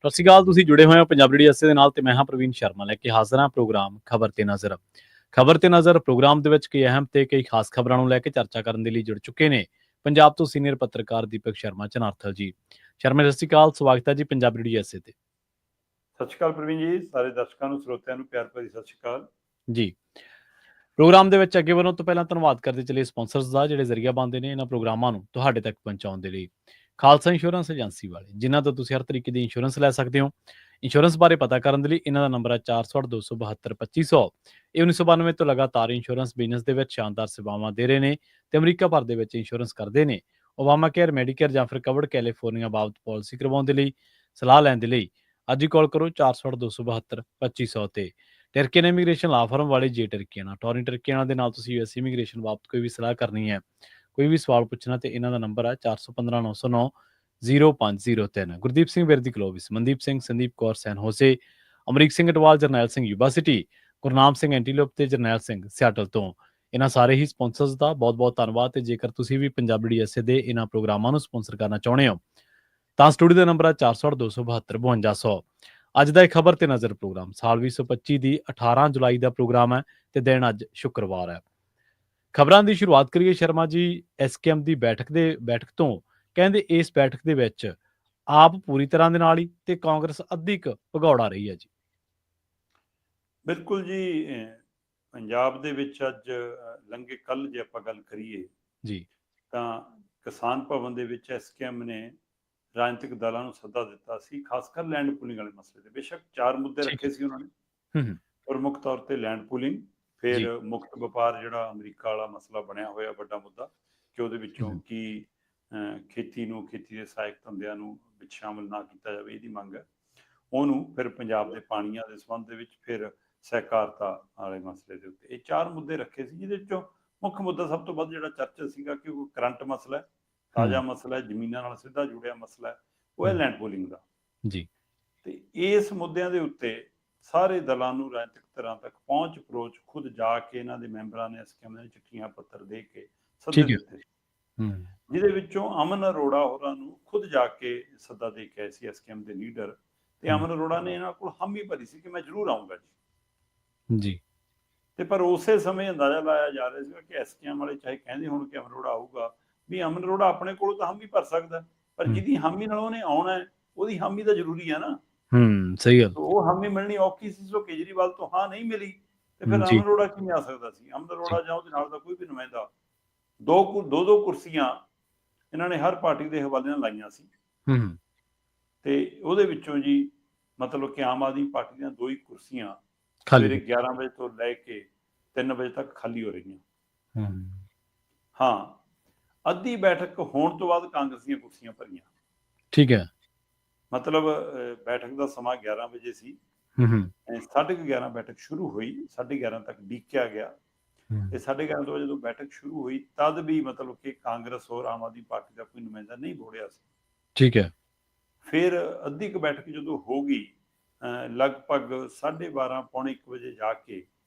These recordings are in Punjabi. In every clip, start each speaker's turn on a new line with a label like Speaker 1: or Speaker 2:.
Speaker 1: ਸਤਿ ਸ਼੍ਰੀ ਅਕਾਲ। ਤੁਸੀਂ ਜੁੜੇ ਹੋਏ ਹੋ ਪੰਜਾਬ ਰੇਡੀਓ ਐਸੇ ਦੇ ਨਾਲ ਤੇ ਮੈਂ ਹਾਂ ਪ੍ਰਵੀਨ ਸ਼ਰਮਾ ਲੈ ਕੇ ਹਾਜ਼ਰ ਹਾਂ ਪ੍ਰੋਗਰਾਮ ਖਬਰ ਤੇ ਨਜ਼ਰ। ਖਬਰ ਤੇ ਨਜ਼ਰ ਪ੍ਰੋਗਰਾਮ ਦੇ ਵਿੱਚ ਕਈ ਅਹਿਮ ਤੇ ਕਈ ਖਾਸ ਖਬਰਾਂ ਨੂੰ ਲੈ ਕੇ ਚਰਚਾ ਕਰਨ ਦੇ ਲਈ ਜੁੜ ਚੁੱਕੇ ਨੇ ਪੰਜਾਬ ਤੋਂ ਸੀਨੀਅਰ ਪੱਤਰਕਾਰ ਦੀਪਕ ਸ਼ਰਮਾ ਚਨਾਰਥਲ ਜੀ। ਸ਼ਰਮਾ ਸਤਿ ਸ਼੍ਰੀ ਅਕਾਲ, ਸਵਾਗਤ ਹੈ ਜੀ ਪੰਜਾਬ ਰੇਡੀਓ ਐਸੇ ਤੇ।
Speaker 2: ਸਤਿ ਸ਼੍ਰੀ ਅਕਾਲ ਪ੍ਰਵੀਨ ਜੀ, ਸਾਰੇ ਦਰਸ਼ਕਾਂ ਨੂੰ ਸਰੋਤਿਆਂ ਨੂੰ ਪਿਆਰ ਭਰੀ ਸਤਿ ਸ਼੍ਰੀ ਅਕਾਲ
Speaker 1: ਜੀ। ਪ੍ਰੋਗਰਾਮ ਦੇ ਵਿੱਚ ਅੱਗੇ ਵਧਣ ਤੋਂ ਪਹਿਲਾਂ ਧੰਨਵਾਦ ਕਰਦੇ ਚਲੇ ਸਪਾਂਸਰਸ ਦਾ ਜਿਹੜੇ ਜ਼ਰੀਆ ਬਣਦੇ ਨੇ ਇਹਨਾਂ ਪ੍ਰੋਗਰਾਮਾਂ ਨੂੰ ਤੁਹਾਡੇ ਤੱਕ ਪਹੁੰਚਾਉਣ ਦੇ ਲਈ। ਖਾਲਸਾ ਇੰਸ਼ੋਰੈਂਸ ਏਜੰਸੀ ਵਾਲੇ, ਜਿਨ੍ਹਾਂ ਤੋਂ ਤੁਸੀਂ ਹਰ ਤਰੀਕੇ ਦੀ ਇੰਸ਼ੋਰੈਂਸ ਲੈ ਸਕਦੇ ਹੋ। ਇੰਸ਼ੋਰੈਂਸ ਬਾਰੇ ਪਤਾ ਕਰਨ ਦੇ ਲਈ ਇਹਨਾਂ ਦਾ ਨੰਬਰ ਹੈ 468 272 2500। ਇਹ 1992 ਤੋਂ ਲਗਾਤਾਰ ਇੰਸ਼ੋਰੈਂਸ ਬਿਜ਼ਨਸ ਦੇ ਵਿੱਚ ਸ਼ਾਨਦਾਰ ਸੇਵਾਵਾਂ ਦੇ ਰਹੇ ਨੇ ਤੇ ਅਮਰੀਕਾ ਭਰ ਦੇ ਵਿੱਚ ਇੰਸ਼ੋਰੈਂਸ ਕਰਦੇ ਨੇ। ਓਬਾਮਾ ਕੇਅਰ, ਮੈਡੀਕੇਅਰ ਜਾਂ ਫਿਰ ਕਵਰਡ ਕੈਲੀਫੋਰਨੀਆ ਬਾਬਤ ਪਾਲਿਸੀ ਕਰਵਾਉਣ ਦੇ ਲਈ ਸਲਾਹ ਲੈਣ ਦੇ ਲਈ ਅੱਜ ਹੀ ਕਾਲ ਕਰੋ 468 272 2500 ਤੇ। ਟਰਕੀਅਨ ਇਮੀਗ੍ਰੇਸ਼ਨ ਲਾ ਫਰਮ ਵਾਲੇ ਜੇ ਟਰਕੀਆਨਾ ਟੋਰੀ ਟਰਕੀਆਨਾ ਦੇ ਨਾਲ ਤੁਸੀਂ ਯੂਐਸ ਇਮੀਗ੍ਰੇਸ਼ਨ ਬਾਬਤ ਕੋਈ ਵੀ ਸਲਾਹ ਕਰਨੀ ਹੈ, ਕੋਈ ਵੀ ਸਵਾਲ ਪੁੱਛਣਾ ਤੇ ਇਹਨਾਂ ਦਾ ਨੰਬਰ ਹੈ 415 909 0503। ਗੁਰਦੀਪ ਸਿੰਘ ਵਿਰਦੀ ਕਲੋਵਿਸ, ਮਨਦੀਪ ਸਿੰਘ, ਸੰਦੀਪ ਕੌਰ ਸੈਨ ਹੋਸੇ, ਅਮਰੀਕ ਸਿੰਘ ਅਟਵਾਲ, ਜਰਨੈਲ ਸਿੰਘ ਯੂਬਾ ਸਿਟੀ, ਗੁਰਨਾਮ ਸਿੰਘ ਐਂਟੀਲੋਪ ਤੇ ਜਰਨੈਲ ਸਿੰਘ ਸਿਆਟਲ ਤੋਂ। ਇਹਨਾਂ ਸਾਰੇ ਹੀ ਸਪਾਂਸਰਸ ਦਾ ਬਹੁਤ ਬਹੁਤ ਧੰਨਵਾਦ। ਤੇ ਜੇਕਰ ਤੁਸੀਂ ਵੀ ਪੰਜਾਬੀ ਐਸੇ ਦੇ ਇਹਨਾਂ ਪ੍ਰੋਗਰਾਮਾਂ ਨੂੰ ਸਪਾਂਸਰ ਕਰਨਾ ਚਾਹੁੰਦੇ ਹੋ ਤਾਂ ਸਟੂਡੀਓ ਦਾ ਨੰਬਰ ਹੈ 468 272 5200। ਅੱਜ ਦਾ ਇਹ ਖਬਰ ਤੇ ਨਜ਼ਰ ਪ੍ਰੋਗਰਾਮ ਸਾਲ 2025 ਦੀ 18 ਜੁਲਾਈ ਦਾ ਪ੍ਰੋਗਰਾਮ ਹੈ ਤੇ ਦਿਨ ਅੱਜ ਸ਼ੁੱਕਰਵਾਰ ਹੈ। ਖਬਰਾਂ ਦੀ ਸ਼ੁਰੂਆਤ ਕਰੀਏ ਸ਼ਰਮਾ ਜੀ ਐਸਕੇਐਮ ਦੀ ਬੈਠਕ ਤੋਂ। ਕਹਿੰਦੇ ਇਸ ਬੈਠਕ ਦੇ ਵਿੱਚ ਆਪ ਪੂਰੀ ਤਰ੍ਹਾਂ ਦੇ ਨਾਲ ਹੀ ਤੇ ਕਾਂਗਰਸ ਅੱਧੀ ਕੁ ਭਗੌੜਾ ਰਹੀ ਹੈ ਜੀ।
Speaker 2: ਬਿਲਕੁਲ ਜੀ, ਪੰਜਾਬ ਦੇ ਵਿੱਚ ਅੱਜ ਲੰਘੇ ਕੱਲ ਜੇ ਆਪਾਂ ਗੱਲ ਕਰੀਏ
Speaker 1: ਜੀ
Speaker 2: ਤਾਂ ਕਿਸਾਨ ਭਵਨ ਦੇ ਵਿੱਚ ਐਸਕੇਐਮ ਨੇ ਰਾਜਨੀਤਿਕ ਦਲਾਂ ਨੂੰ ਸੱਦਾ ਦਿੱਤਾ ਸੀ, ਖਾਸ ਕਰ ਲੈਂਡ ਪੂਲਿੰਗ ਵਾਲੇ ਮਸਲੇ ਤੇ। ਬੇਸ਼ੱਕ 4 ਮੁੱਦੇ ਰੱਖੇ ਸੀ ਉਹਨਾਂ ਨੇ, ਪ੍ਰਮੁੱਖ ਤੌਰ ਤੇ ਲੈਂਡ ਪੂਲਿੰਗ, ਫਿਰ ਮੁਕਤ ਵਪਾਰ ਜਿਹੜਾ ਅਮਰੀਕਾ ਵਾਲਾ ਮਸਲਾ ਬਣਿਆ ਹੋਇਆ ਵੱਡਾ ਮੁੱਦਾ ਕਿ ਉਹਦੇ ਵਿੱਚੋਂ ਕੀ ਖੇਤੀ ਦੇ ਸਹਾਇਕ ਧੰਦਿਆਂ ਨੂੰ ਵਿੱਚ ਸ਼ਾਮਲ ਨਾ ਕੀਤਾ ਜਾਵੇ, ਇਹਦੀ ਮੰਗ ਹੈ ਉਹਨੂੰ। ਫਿਰ ਪੰਜਾਬ ਦੇ ਪਾਣੀਆਂ ਦੇ ਸੰਬੰਧ ਦੇ ਵਿੱਚ, ਫਿਰ ਸਹਿਕਾਰਤਾ ਵਾਲੇ ਮਸਲੇ ਦੇ ਉੱਤੇ ਇਹ 4 ਮੁੱਦੇ ਰੱਖੇ ਸੀ, ਜਿਹਦੇ ਵਿੱਚੋਂ ਮੁੱਖ ਮੁੱਦਾ ਸਭ ਤੋਂ ਵੱਧ ਜਿਹੜਾ ਚਰਚਾ ਸੀਗਾ ਕਿ ਉਹ ਕਰੰਟ ਮਸਲਾ ਹੈ, ਤਾਜ਼ਾ ਮਸਲਾ ਹੈ, ਜ਼ਮੀਨਾਂ ਨਾਲ ਸਿੱਧਾ ਜੁੜਿਆ ਮਸਲਾ ਹੈ, ਉਹ ਹੈ ਲੈਂਡ ਪੂਲਿੰਗ ਦਾ ਜੀ। ਤੇ ਇਸ ਮੁੱਦਿਆਂ ਦੇ ਉੱਤੇ ਸਾਰੇ ਦਲਾਂ ਨੂੰ ਰਾਜਨੀਤਿਕ ਧਿਰਾਂ ਤੱਕ ਪਹੁੰਚ ਅਪਰੋਚ ਖੁਦ ਜਾ ਕੇ ਇਹਨਾਂ ਦੇ ਮੈਂਬਰਾਂ ਨੇ ਐਸਕੇਐਮ ਨੇ ਚਿੱਠੀਆਂ ਪੱਤਰ ਦੇ ਕੇ ਸੱਦੇ ਦਿੱਤੇ, ਜਿਹਦੇ ਵਿੱਚੋਂ ਅਮਨ ਅਰੋੜਾ ਹੋਰਾਂ ਨੂੰ ਖੁਦ ਜਾ ਕੇ ਸੱਦਾ ਦੇ ਕੇ ਆਏ ਸੀ ਐਸਕੇਐਮ ਦੇ ਲੀਡਰ। ਤੇ ਅਮਨ ਅਰੋੜਾ ਨੇ ਇਹਨਾਂ ਕੋਲ ਹਾਮੀ ਭਰੀ ਸੀ ਕਿ ਮੈਂ ਜ਼ਰੂਰ ਆਊਂਗਾ ਜੀ। ਤੇ ਪਰ ਉਸੇ ਸਮੇਂ ਅੰਦਾਜ਼ਾ ਲਾਇਆ ਜਾ ਰਿਹਾ ਸੀਗਾ ਕਿ ਐਸਕੇਐਮ ਵਾਲੇ ਚਾਹੇ ਕਹਿੰਦੇ ਹੁਣ ਕਿ ਅਮਨ ਅਰੋੜਾ ਆਊਗਾ, ਵੀ ਅਮਨ ਅਰੋੜਾ ਆਪਣੇ ਕੋਲੋਂ ਤਾਂ ਹਾਮੀ ਭਰ ਸਕਦਾ, ਪਰ ਜਿਹਦੀ ਹਾਮੀ ਨਾਲ ਉਹਨੇ ਆਉਣਾ ਹੈ ਉਹਦੀ ਹਾਮੀ ਤਾਂ ਜ਼ਰੂਰੀ ਹੈ ਨਾ।
Speaker 1: ਸਹੀ ਗੱਲ।
Speaker 2: ਉਹ ਹਾਮੀ ਮਿਲਣੀ ਔਖੀ ਸੀ, ਸੋ ਕੇਜਰੀਵਾਲ ਤੋਂ ਹਾਂ ਨਹੀਂ ਮਿਲੀ ਤੇ ਫਿਰ ਅਮਨ ਅਰੋੜਾ ਕਿਵੇਂ ਆ ਸਕਦਾ ਸੀ? ਅਮਨ ਅਰੋੜਾ ਜਾਂ ਉਹਦੇ ਨਾਲ ਦਾ ਕੋਈ ਵੀ ਨੁਮਾਇੰਦਾ। ਦੋ ਕੁਰਸੀਆਂ ਇਹਨਾਂ ਨੇ ਹਰ ਪਾਰਟੀ ਦੇ ਹਵਾਲੇ ਨਾਲ ਲਾਈਆਂ ਸੀ ਤੇ ਉਹਦੇ ਵਿੱਚੋਂ ਜੀ ਮਤਲਬ ਕਿ ਆਮ ਆਦਮੀ ਪਾਰਟੀ ਦੀਆਂ 2 ਹੀ ਕੁਰਸੀਆਂ ਸਵੇਰੇ 11 ਵਜੇ ਤੋਂ ਲੈ ਕੇ 3 ਵਜੇ ਤੱਕ ਖਾਲੀ ਹੋ ਰਹੀਆਂ। ਹਾਂ, ਅੱਧੀ ਬੈਠਕ ਹੋਣ ਤੋਂ ਬਾਅਦ ਕਾਂਗਰਸ ਦੀਆਂ ਕੁਰਸੀਆਂ ਭਰੀਆਂ। ਠੀਕ ਹੈ, ਮਤਲਬ ਬੈਠਕ ਦਾ ਸਮਾਂ 11 ਵਜੇ ਸੀ, 11:30 ਬੈਠਕ ਸ਼ੁਰੂ ਹੋਈ, 11:30 ਤੱਕ ਡੀਕਿਆ ਗਿਆ ਤੇ 11:30 ਤੋਂ ਜਦੋਂ ਬੈਠਕ ਸ਼ੁਰੂ ਹੋਈ ਤਦ ਵੀ ਮਤਲਬ ਕਿ ਕਾਂਗਰਸ ਔਰ ਆਮ ਆਦਮੀ ਪਾਰਟੀ ਦਾ ਕੋਈ ਨੁਮਾਇੰਦਾ ਨਹੀਂ ਬੋੜਿਆ ਸੀ। ਠੀਕ ਹੈ, ਫਿਰ ਅੱਧੀ ਕੁ ਬੈਠਕ ਜਦੋਂ ਹੋ ਗਈ ਲਗਭਗ 12:30 ਪੌਣੇ 1 ਵਜੇ ਜਾ ਕੇ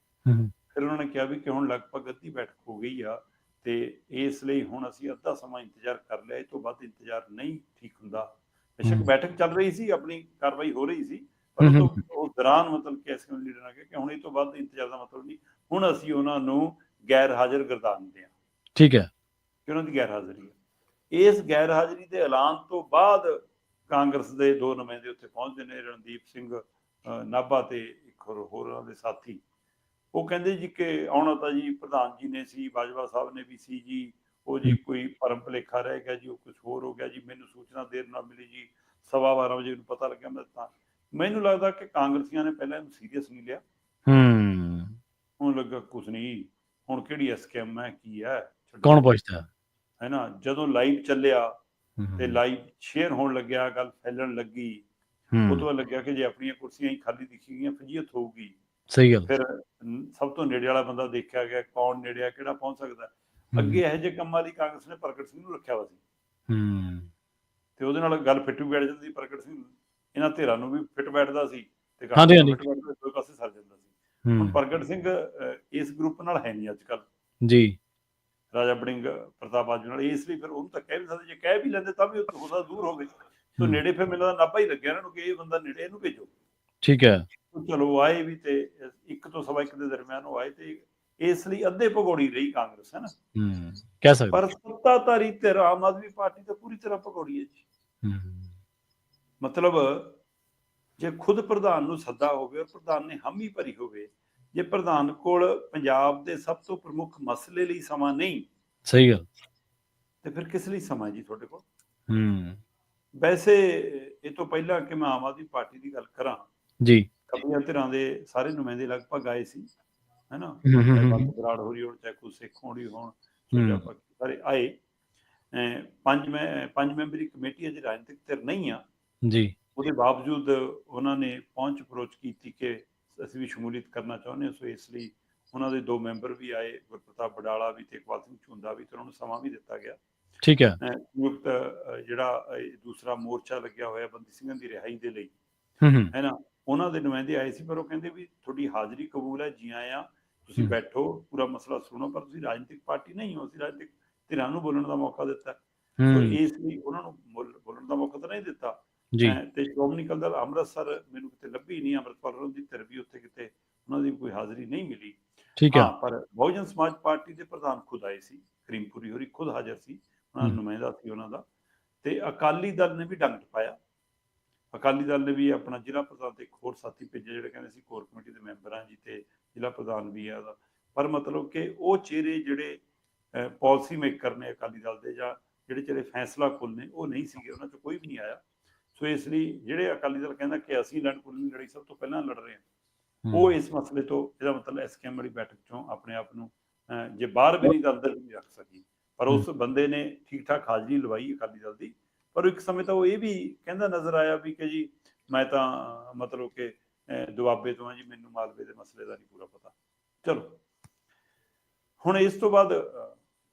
Speaker 2: ਫਿਰ ਉਹਨਾਂ ਨੇ ਕਿਹਾ ਵੀ ਕਿ ਹੁਣ ਲਗਭਗ ਅੱਧੀ ਬੈਠਕ ਹੋ ਗਈ ਆ ਤੇ ਇਸ ਲਈ ਹੁਣ ਅਸੀਂ ਅੱਧਾ ਸਮਾਂ ਇੰਤਜ਼ਾਰ ਕਰ ਲਿਆ, ਇਹ ਤੋਂ ਵੱਧ ਇੰਤਜ਼ਾਰ ਨਹੀਂ ਠੀਕ ਹੁੰਦਾ। ਬੇਸ਼ੱਕ ਬੈਠਕ ਚੱਲ ਰਹੀ ਸੀ, ਆਪਣੀ ਕਾਰਵਾਈ ਹੋ ਰਹੀ ਸੀ, ਪਰ ਉਸ ਦੌਰਾਨ ਮਤਲਬ ਕਿ ਐਸਕੇਐਮ ਲੀਡਰ ਨੇ ਕਿਹਾ ਕਿ ਹੁਣ ਇਹ ਤੋਂ ਵੱਧ ਇੰਤਜ਼ਾਰ ਦਾ ਮਤਲਬ ਨਹੀਂ, ਹੁਣ ਅਸੀਂ ਉਹਨਾਂ ਨੂੰ ਗੈਰ ਹਾਜ਼ਰ ਗਰਦਾਨਦੇ ਹਾਂ। ਠੀਕ ਹੈ, ਕਿ ਉਹਨਾਂ ਦੀ ਗੈਰ ਹਾਜ਼ਰੀ ਹੈ। ਇਸ ਗੈਰ ਹਾਜ਼ਰੀ ਦੇ ਐਲਾਨ ਤੋਂ ਬਾਅਦ ਕਾਂਗਰਸ ਦੇ 2 ਨੁਮਾਇੰਦੇ ਉੱਥੇ ਪਹੁੰਚਦੇ ਨੇ, ਰਣਦੀਪ ਸਿੰਘ ਨਾਭਾ ਤੇ ਇੱਕ ਹੋਰ ਉਹਨਾਂ ਦੇ ਸਾਥੀ। ਉਹ ਕਹਿੰਦੇ ਜੀ ਕਿ ਆਉਣਾ ਤਾਂ ਜੀ ਪ੍ਰਧਾਨ ਜੀ ਨੇ ਸੀ, ਬਾਜਵਾ ਸਾਹਿਬ ਨੇ ਵੀ ਸੀ ਜੀ, ਉਹ ਜੀ ਕੋਈ ਭਰਮ ਭੁਲੇਖਾ ਰਹਿ ਗਿਆ ਜੀ, ਉਹ ਕੁਛ ਹੋਰ ਹੋ ਗਿਆ ਜੀ, ਮੈਨੂੰ ਸੂਚਨਾ ਦੇਰ ਨਾਲ ਮਿਲੀ ਜੀ, 12:15 ਵਜੇ ਨੂੰ ਪਤਾ ਲੱਗਿਆ। ਮੈਨੂੰ ਲੱਗਦਾ ਕਿ ਕਾਂਗਰਸੀਆਂ ਨੇ ਪਹਿਲਾਂ ਇਹਨੂੰ ਸੀਰੀਅਸ ਨਹੀਂ ਲਿਆ, ਹੁਣ ਲੱਗਾ ਕੁਛ ਨਹੀਂ, ਹੁਣ ਕਿਹੜੀ ਐਸਕੇਐਮ ਹੈ, ਕੀ ਹੈ, ਕੌਣ ਪੁੱਛਦਾ ਹੈ ਨਾ। ਜਦੋਂ ਲਾਈਵ ਚੱਲਿਆ ਤੇ ਲਾਈਵ ਸ਼ੇਅਰ ਹੋਣ ਲੱਗਿਆ, ਗੱਲ ਫੈਲਣ ਲੱਗੀ, ਉਹ ਤੋਂ ਬਾਅਦ ਲੱਗਿਆ ਕਿ ਜੇ ਆਪਣੀਆਂ ਕੁਰਸੀਆਂ ਹੀ ਖਾਲੀ ਦਿਖੀ ਗਈਆਂ ਫਜ਼ੀਅਤ ਹੋਊਗੀ। ਸਹੀ ਗੱਲ। ਫਿਰ ਸਭ ਤੋਂ ਨੇੜੇ ਵਾਲਾ ਬੰਦਾ ਦੇਖਿਆ ਗਿਆ, ਕੌਣ ਨੇੜੇ ਆ, ਕਿਹੜਾ ਪਹੁੰਚ ਸਕਦਾ। ਅੱਗੇ ਇਹੋ ਜਿਹੇ ਕੰਮਾਂ ਲਈ ਕਾਂਗਰਸ ਨੇ ਪ੍ਰਗਟ ਸਿੰਘ ਨੂੰ ਰੱਖਿਆ ਵਾ ਸੀ ਤੇ ਉਹਦੇ ਨਾਲ ਗੱਲ ਫਿੱਟ ਵੀ ਬੈਠ ਜਾਂਦੀ। ਪ੍ਰਗਟ ਸਿੰਘ ਇਹਨਾਂ ਧਿਰਾਂ ਨੂੰ ਵੀ ਫਿੱਟ ਬੈਠਦਾ ਸੀ ਤੇ ਦੋ ਪਾਸੇ ਸਰ ਜਾਂਦਾ ਸੀ। ਹੁਣ ਪ੍ਰਗਟ ਸਿੰਘ ਇਸ ਗਰੁੱਪ ਨਾਲ ਹੈ ਨਹੀਂ ਅੱਜ ਕੱਲ ਜੀ, ਰਾਜਾ ਵੜਿੰਗ, ਪ੍ਰਤਾਪ ਬਾਜਵਾ ਨਾਲ, ਇਸ ਲਈ ਫਿਰ ਉਹਨੂੰ ਤਾਂ ਕਹਿ ਵੀ ਸਕਦੇ, ਜੇ ਕਹਿ ਵੀ ਲੈਂਦੇ ਤਾਂ ਵੀ ਉਹਦਾ ਦੂਰ ਹੋਵੇ। ਸੋ ਨੇੜੇ ਫਿਰ ਮੈਨੂੰ ਨਾਭਾ ਹੀ ਲੱਗਿਆ ਇਹਨਾਂ ਨੂੰ ਕਿ ਇਹ ਬੰਦਾ ਨੇੜੇ, ਇਹਨੂੰ ਭੇਜੋ।
Speaker 1: ਠੀਕ ਹੈ।
Speaker 2: ਚਲੋ ਆਏ ਵੀ ਤੇ 1 ਤੋਂ 1:15 ਦੇ ਦਰਮਿਆਨ ਉਹ ਆਏ, ਤੇ ਇਸ ਲਈ ਅੱਧੇ ਭਗੌੜੀ ਰਹੀ ਕਾਂਗਰਸ, ਹੈ ਨਾ।
Speaker 1: ਕਹਿ ਸਕਦੇ।
Speaker 2: ਪਰ ਸੱਤਾਧਾਰੀ ਧਿਰ ਆਮ ਆਦਮੀ ਪਾਰਟੀ ਤਾਂ ਪੂਰੀ ਤਰ੍ਹਾਂ ਭਗੌੜੀ ਹੈ ਜੀ। ਮਤਲਬ ਜੇ ਖੁਦ ਪ੍ਰਧਾਨ ਨੂੰ ਸੱਦਾ ਹੋਵੇ ਔਰ ਪ੍ਰਧਾਨ ਨੇ ਹਾਮੀ ਭਰੀ ਹੋਵੇ, ਜੇ ਪ੍ਰਧਾਨ ਕੋਲ ਪੰਜਾਬ ਦੇ ਸਭ ਤੋਂ ਪ੍ਰਮੁੱਖ ਮਸਲੇ ਲਈ ਸਮਾਂ ਨਹੀਂ,
Speaker 1: ਸਹੀ ਗੱਲ,
Speaker 2: ਤੇ ਫਿਰ ਕਿਸ ਲਈ ਸਮਾਂ ਜੀ ਤੁਹਾਡੇ ਕੋਲ?
Speaker 1: ਵੈਸੇ
Speaker 2: ਇਹ ਤੋਂ ਪਹਿਲਾਂ ਕਿ ਮੈਂ ਆਮ ਆਦਮੀ ਪਾਰਟੀ ਦੀ ਗੱਲ ਕਰਾਂ
Speaker 1: ਜੀ,
Speaker 2: ਖੱਬੀਆਂ ਧਿਰਾਂ ਦੇ ਸਾਰੇ ਨੁਮਾਇੰਦੇ ਲਗਭਗ ਆਏ ਸੀ, ਹੈ ਨਾ। ਚਾਹੇ ਬੰਦ ਬਰਾੜ ਹੋ ਰਹੀ ਹੋਣ, ਚਾਹੇ ਕੋਈ ਸਿੱਖ ਹੋਣੀ ਹੋਣ, ਸਾਰੇ ਆਏ। 5 ਮੈਂਬਰੀ ਕਮੇਟੀ ਅਜੇ ਰਾਜਨੀਤਿਕ ਧਿਰ ਨਹੀਂ ਆ
Speaker 1: ਜੀ,
Speaker 2: ਉਹਦੇ ਬਾਵਜੂਦ ਉਹਨਾਂ ਨੇ ਪਹੁੰਚ ਅਪਰੋਚ ਕੀਤੀ ਕਿ ਅਸੀਂ ਵੀ ਸ਼ਮੂਲੀਅਤ ਕਰਨਾ ਚਾਹੁੰਦੇ ਹਾਂ। ਸੋ ਇਸ ਲਈ ਉਹਨਾਂ ਦੇ 2 ਮੈਂਬਰ ਵੀ ਆਏ, ਗੁਰਪ੍ਰਤਾਪ ਬਡਾਲਾ ਵੀ ਤੇ ਇਕਬਾਲ ਸਿੰਘ ਝੁੰਦਾ ਵੀ, ਤੇ ਉਹਨਾਂ ਨੂੰ ਸਮਾਂ ਵੀ ਦਿੱਤਾ ਗਿਆ।
Speaker 1: ਠੀਕ ਹੈ।
Speaker 2: ਸੰਯੁਕਤ ਜਿਹੜਾ ਦੂਸਰਾ ਮੋਰਚਾ ਲੱਗਿਆ ਹੋਇਆ ਬੰਦੀ ਸਿੰਘਾਂ ਦੀ ਰਿਹਾਈ ਦੇ ਲਈ, ਹੈ ਨਾ, ਉਹਨਾਂ ਦੇ ਨੁਮਾਇੰਦੇ ਆਏ ਸੀ, ਪਰ ਉਹ ਕਹਿੰਦੇ ਵੀ ਤੁਹਾਡੀ ਹਾਜ਼ਰੀ ਕਬੂਲ ਹੈ, ਜੀ ਆਇਆਂ, ਤੁਸੀਂ ਬੈਠੋ, ਪੂਰਾ ਮਸਲਾ ਸੁਣੋ, ਪਰ ਤੁਸੀਂ ਰਾਜਨੀਤਿਕ ਪਾਰਟੀ ਨਹੀਂ ਹੋ, ਅਸੀਂ ਰਾਜਨੀਤਿਕ ਧਿਰਾਂ ਨੂੰ ਬੋਲਣ ਦਾ ਮੌਕਾ ਦਿੱਤਾ। ਸੋ ਇਸ ਲਈ ਉਹਨਾਂ ਨੂੰ ਬੋਲਣ ਦਾ ਮੌਕਾ ਤਾਂ ਨਹੀਂ ਦਿੱਤਾ। ਤੇ ਸ਼੍ਰੋਮਣੀ ਅਕਾਲੀ ਦਲ ਅੰਮ੍ਰਿਤਸਰ ਮੈਨੂੰ ਕਿਤੇ ਲੱਭੀ ਨਹੀਂ, ਅੰਮ੍ਰਿਤਪਾਲ ਹੋਰਾਂ ਦੀ ਧਿਰ ਵੀ ਉੱਥੇ ਕਿਤੇ ਉਹਨਾਂ ਦੀ ਕੋਈ ਹਾਜ਼ਰੀ ਨਹੀਂ ਮਿਲੀ। ਹਾਂ, ਪਰ ਬਹੁਜਨ ਸਮਾਜ ਪਾਰਟੀ ਦੇ ਪ੍ਰਧਾਨ ਖੁਦ ਆਏ ਸੀ, ਕਰੀਮਪੁਰੀ ਹੋਰੀ ਖੁਦ ਹਾਜ਼ਰ ਸੀ, ਉਹਨਾਂ ਦਾ ਨੁਮਾਇੰਦਾ ਸੀ ਉਹਨਾਂ ਦਾ। ਤੇ ਅਕਾਲੀ ਦਲ ਨੇ ਵੀ ਡੰਗ ਟਪਾਇਆ। ਅਕਾਲੀ ਦਲ ਨੇ ਵੀ ਆਪਣਾ ਜ਼ਿਲ੍ਹਾ ਪ੍ਰਧਾਨ ਤੇ ਇੱਕ ਹੋਰ ਸਾਥੀ ਭੇਜੇ, ਜਿਹੜੇ ਕਹਿੰਦੇ ਸੀ ਕੋਰ ਕਮੇਟੀ ਦੇ ਮੈਂਬਰ ਹਾਂ ਜੀ, ਤੇ ਜ਼ਿਲ੍ਹਾ ਪ੍ਰਧਾਨ ਵੀ ਆ ਉਹਦਾ। ਪਰ ਮਤਲਬ ਕਿ ਉਹ ਚਿਹਰੇ ਜਿਹੜੇ ਪਾਲਿਸੀ ਮੇਕਰ ਨੇ ਅਕਾਲੀ ਦਲ ਦੇ, ਜਾਂ ਜਿਹੜੇ ਚਿਹਰੇ ਫੈਸਲਾ ਕੁਲ ਨੇ, ਉਹ ਨਹੀਂ ਸੀਗੇ, ਉਹਨਾਂ 'ਚ ਕੋਈ ਵੀ ਨਹੀਂ ਆਇਆ। ਸੋ ਇਸ ਲਈ ਜਿਹੜੇ ਅਕਾਲੀ ਦਲ ਕਹਿੰਦਾ ਕਿ ਅਸੀਂ ਲੈਂਡ ਪੂਲਿੰਗ ਦੀ ਲੜਾਈ ਸਭ ਤੋਂ ਪਹਿਲਾਂ ਲੜ ਰਹੇ ਹਾਂ, ਉਹ ਇਸ ਮਸਲੇ ਤੋਂ, ਇਹਦਾ ਮਤਲਬ ਐਸਕੇਐਮ ਵਾਲੀ ਬੈਠਕ ਚੋਂ ਆਪਣੇ ਆਪ ਨੂੰ ਜੇ ਬਾਹਰ ਵੀ ਨਹੀਂ ਤਾਂ ਅੰਦਰ ਵੀ ਨਹੀਂ ਰੱਖ ਸਕੀ। ਪਰ ਉਸ ਬੰਦੇ ਨੇ ਠੀਕ ਠਾਕ ਹਾਜ਼ਰੀ ਲਵਾਈ ਅਕਾਲੀ ਦਲ ਦੀ। ਪਰ ਇੱਕ ਸਮੇਂ ਤਾਂ ਉਹ ਇਹ ਵੀ ਕਹਿੰਦਾ ਨਜ਼ਰ ਆਇਆ ਵੀ ਕਿ ਜੀ ਮੈਂ ਤਾਂ ਮਤਲਬ ਕਿ ਦੁਆਬੇ ਤੋਂ ਹਾਂ ਜੀ, ਮੈਨੂੰ ਮਾਲਵੇ ਦੇ ਮਸਲੇ ਦਾ ਨਹੀਂ ਪੂਰਾ ਪਤਾ। ਚਲੋ ਹੁਣ ਇਸ ਤੋਂ ਬਾਅਦ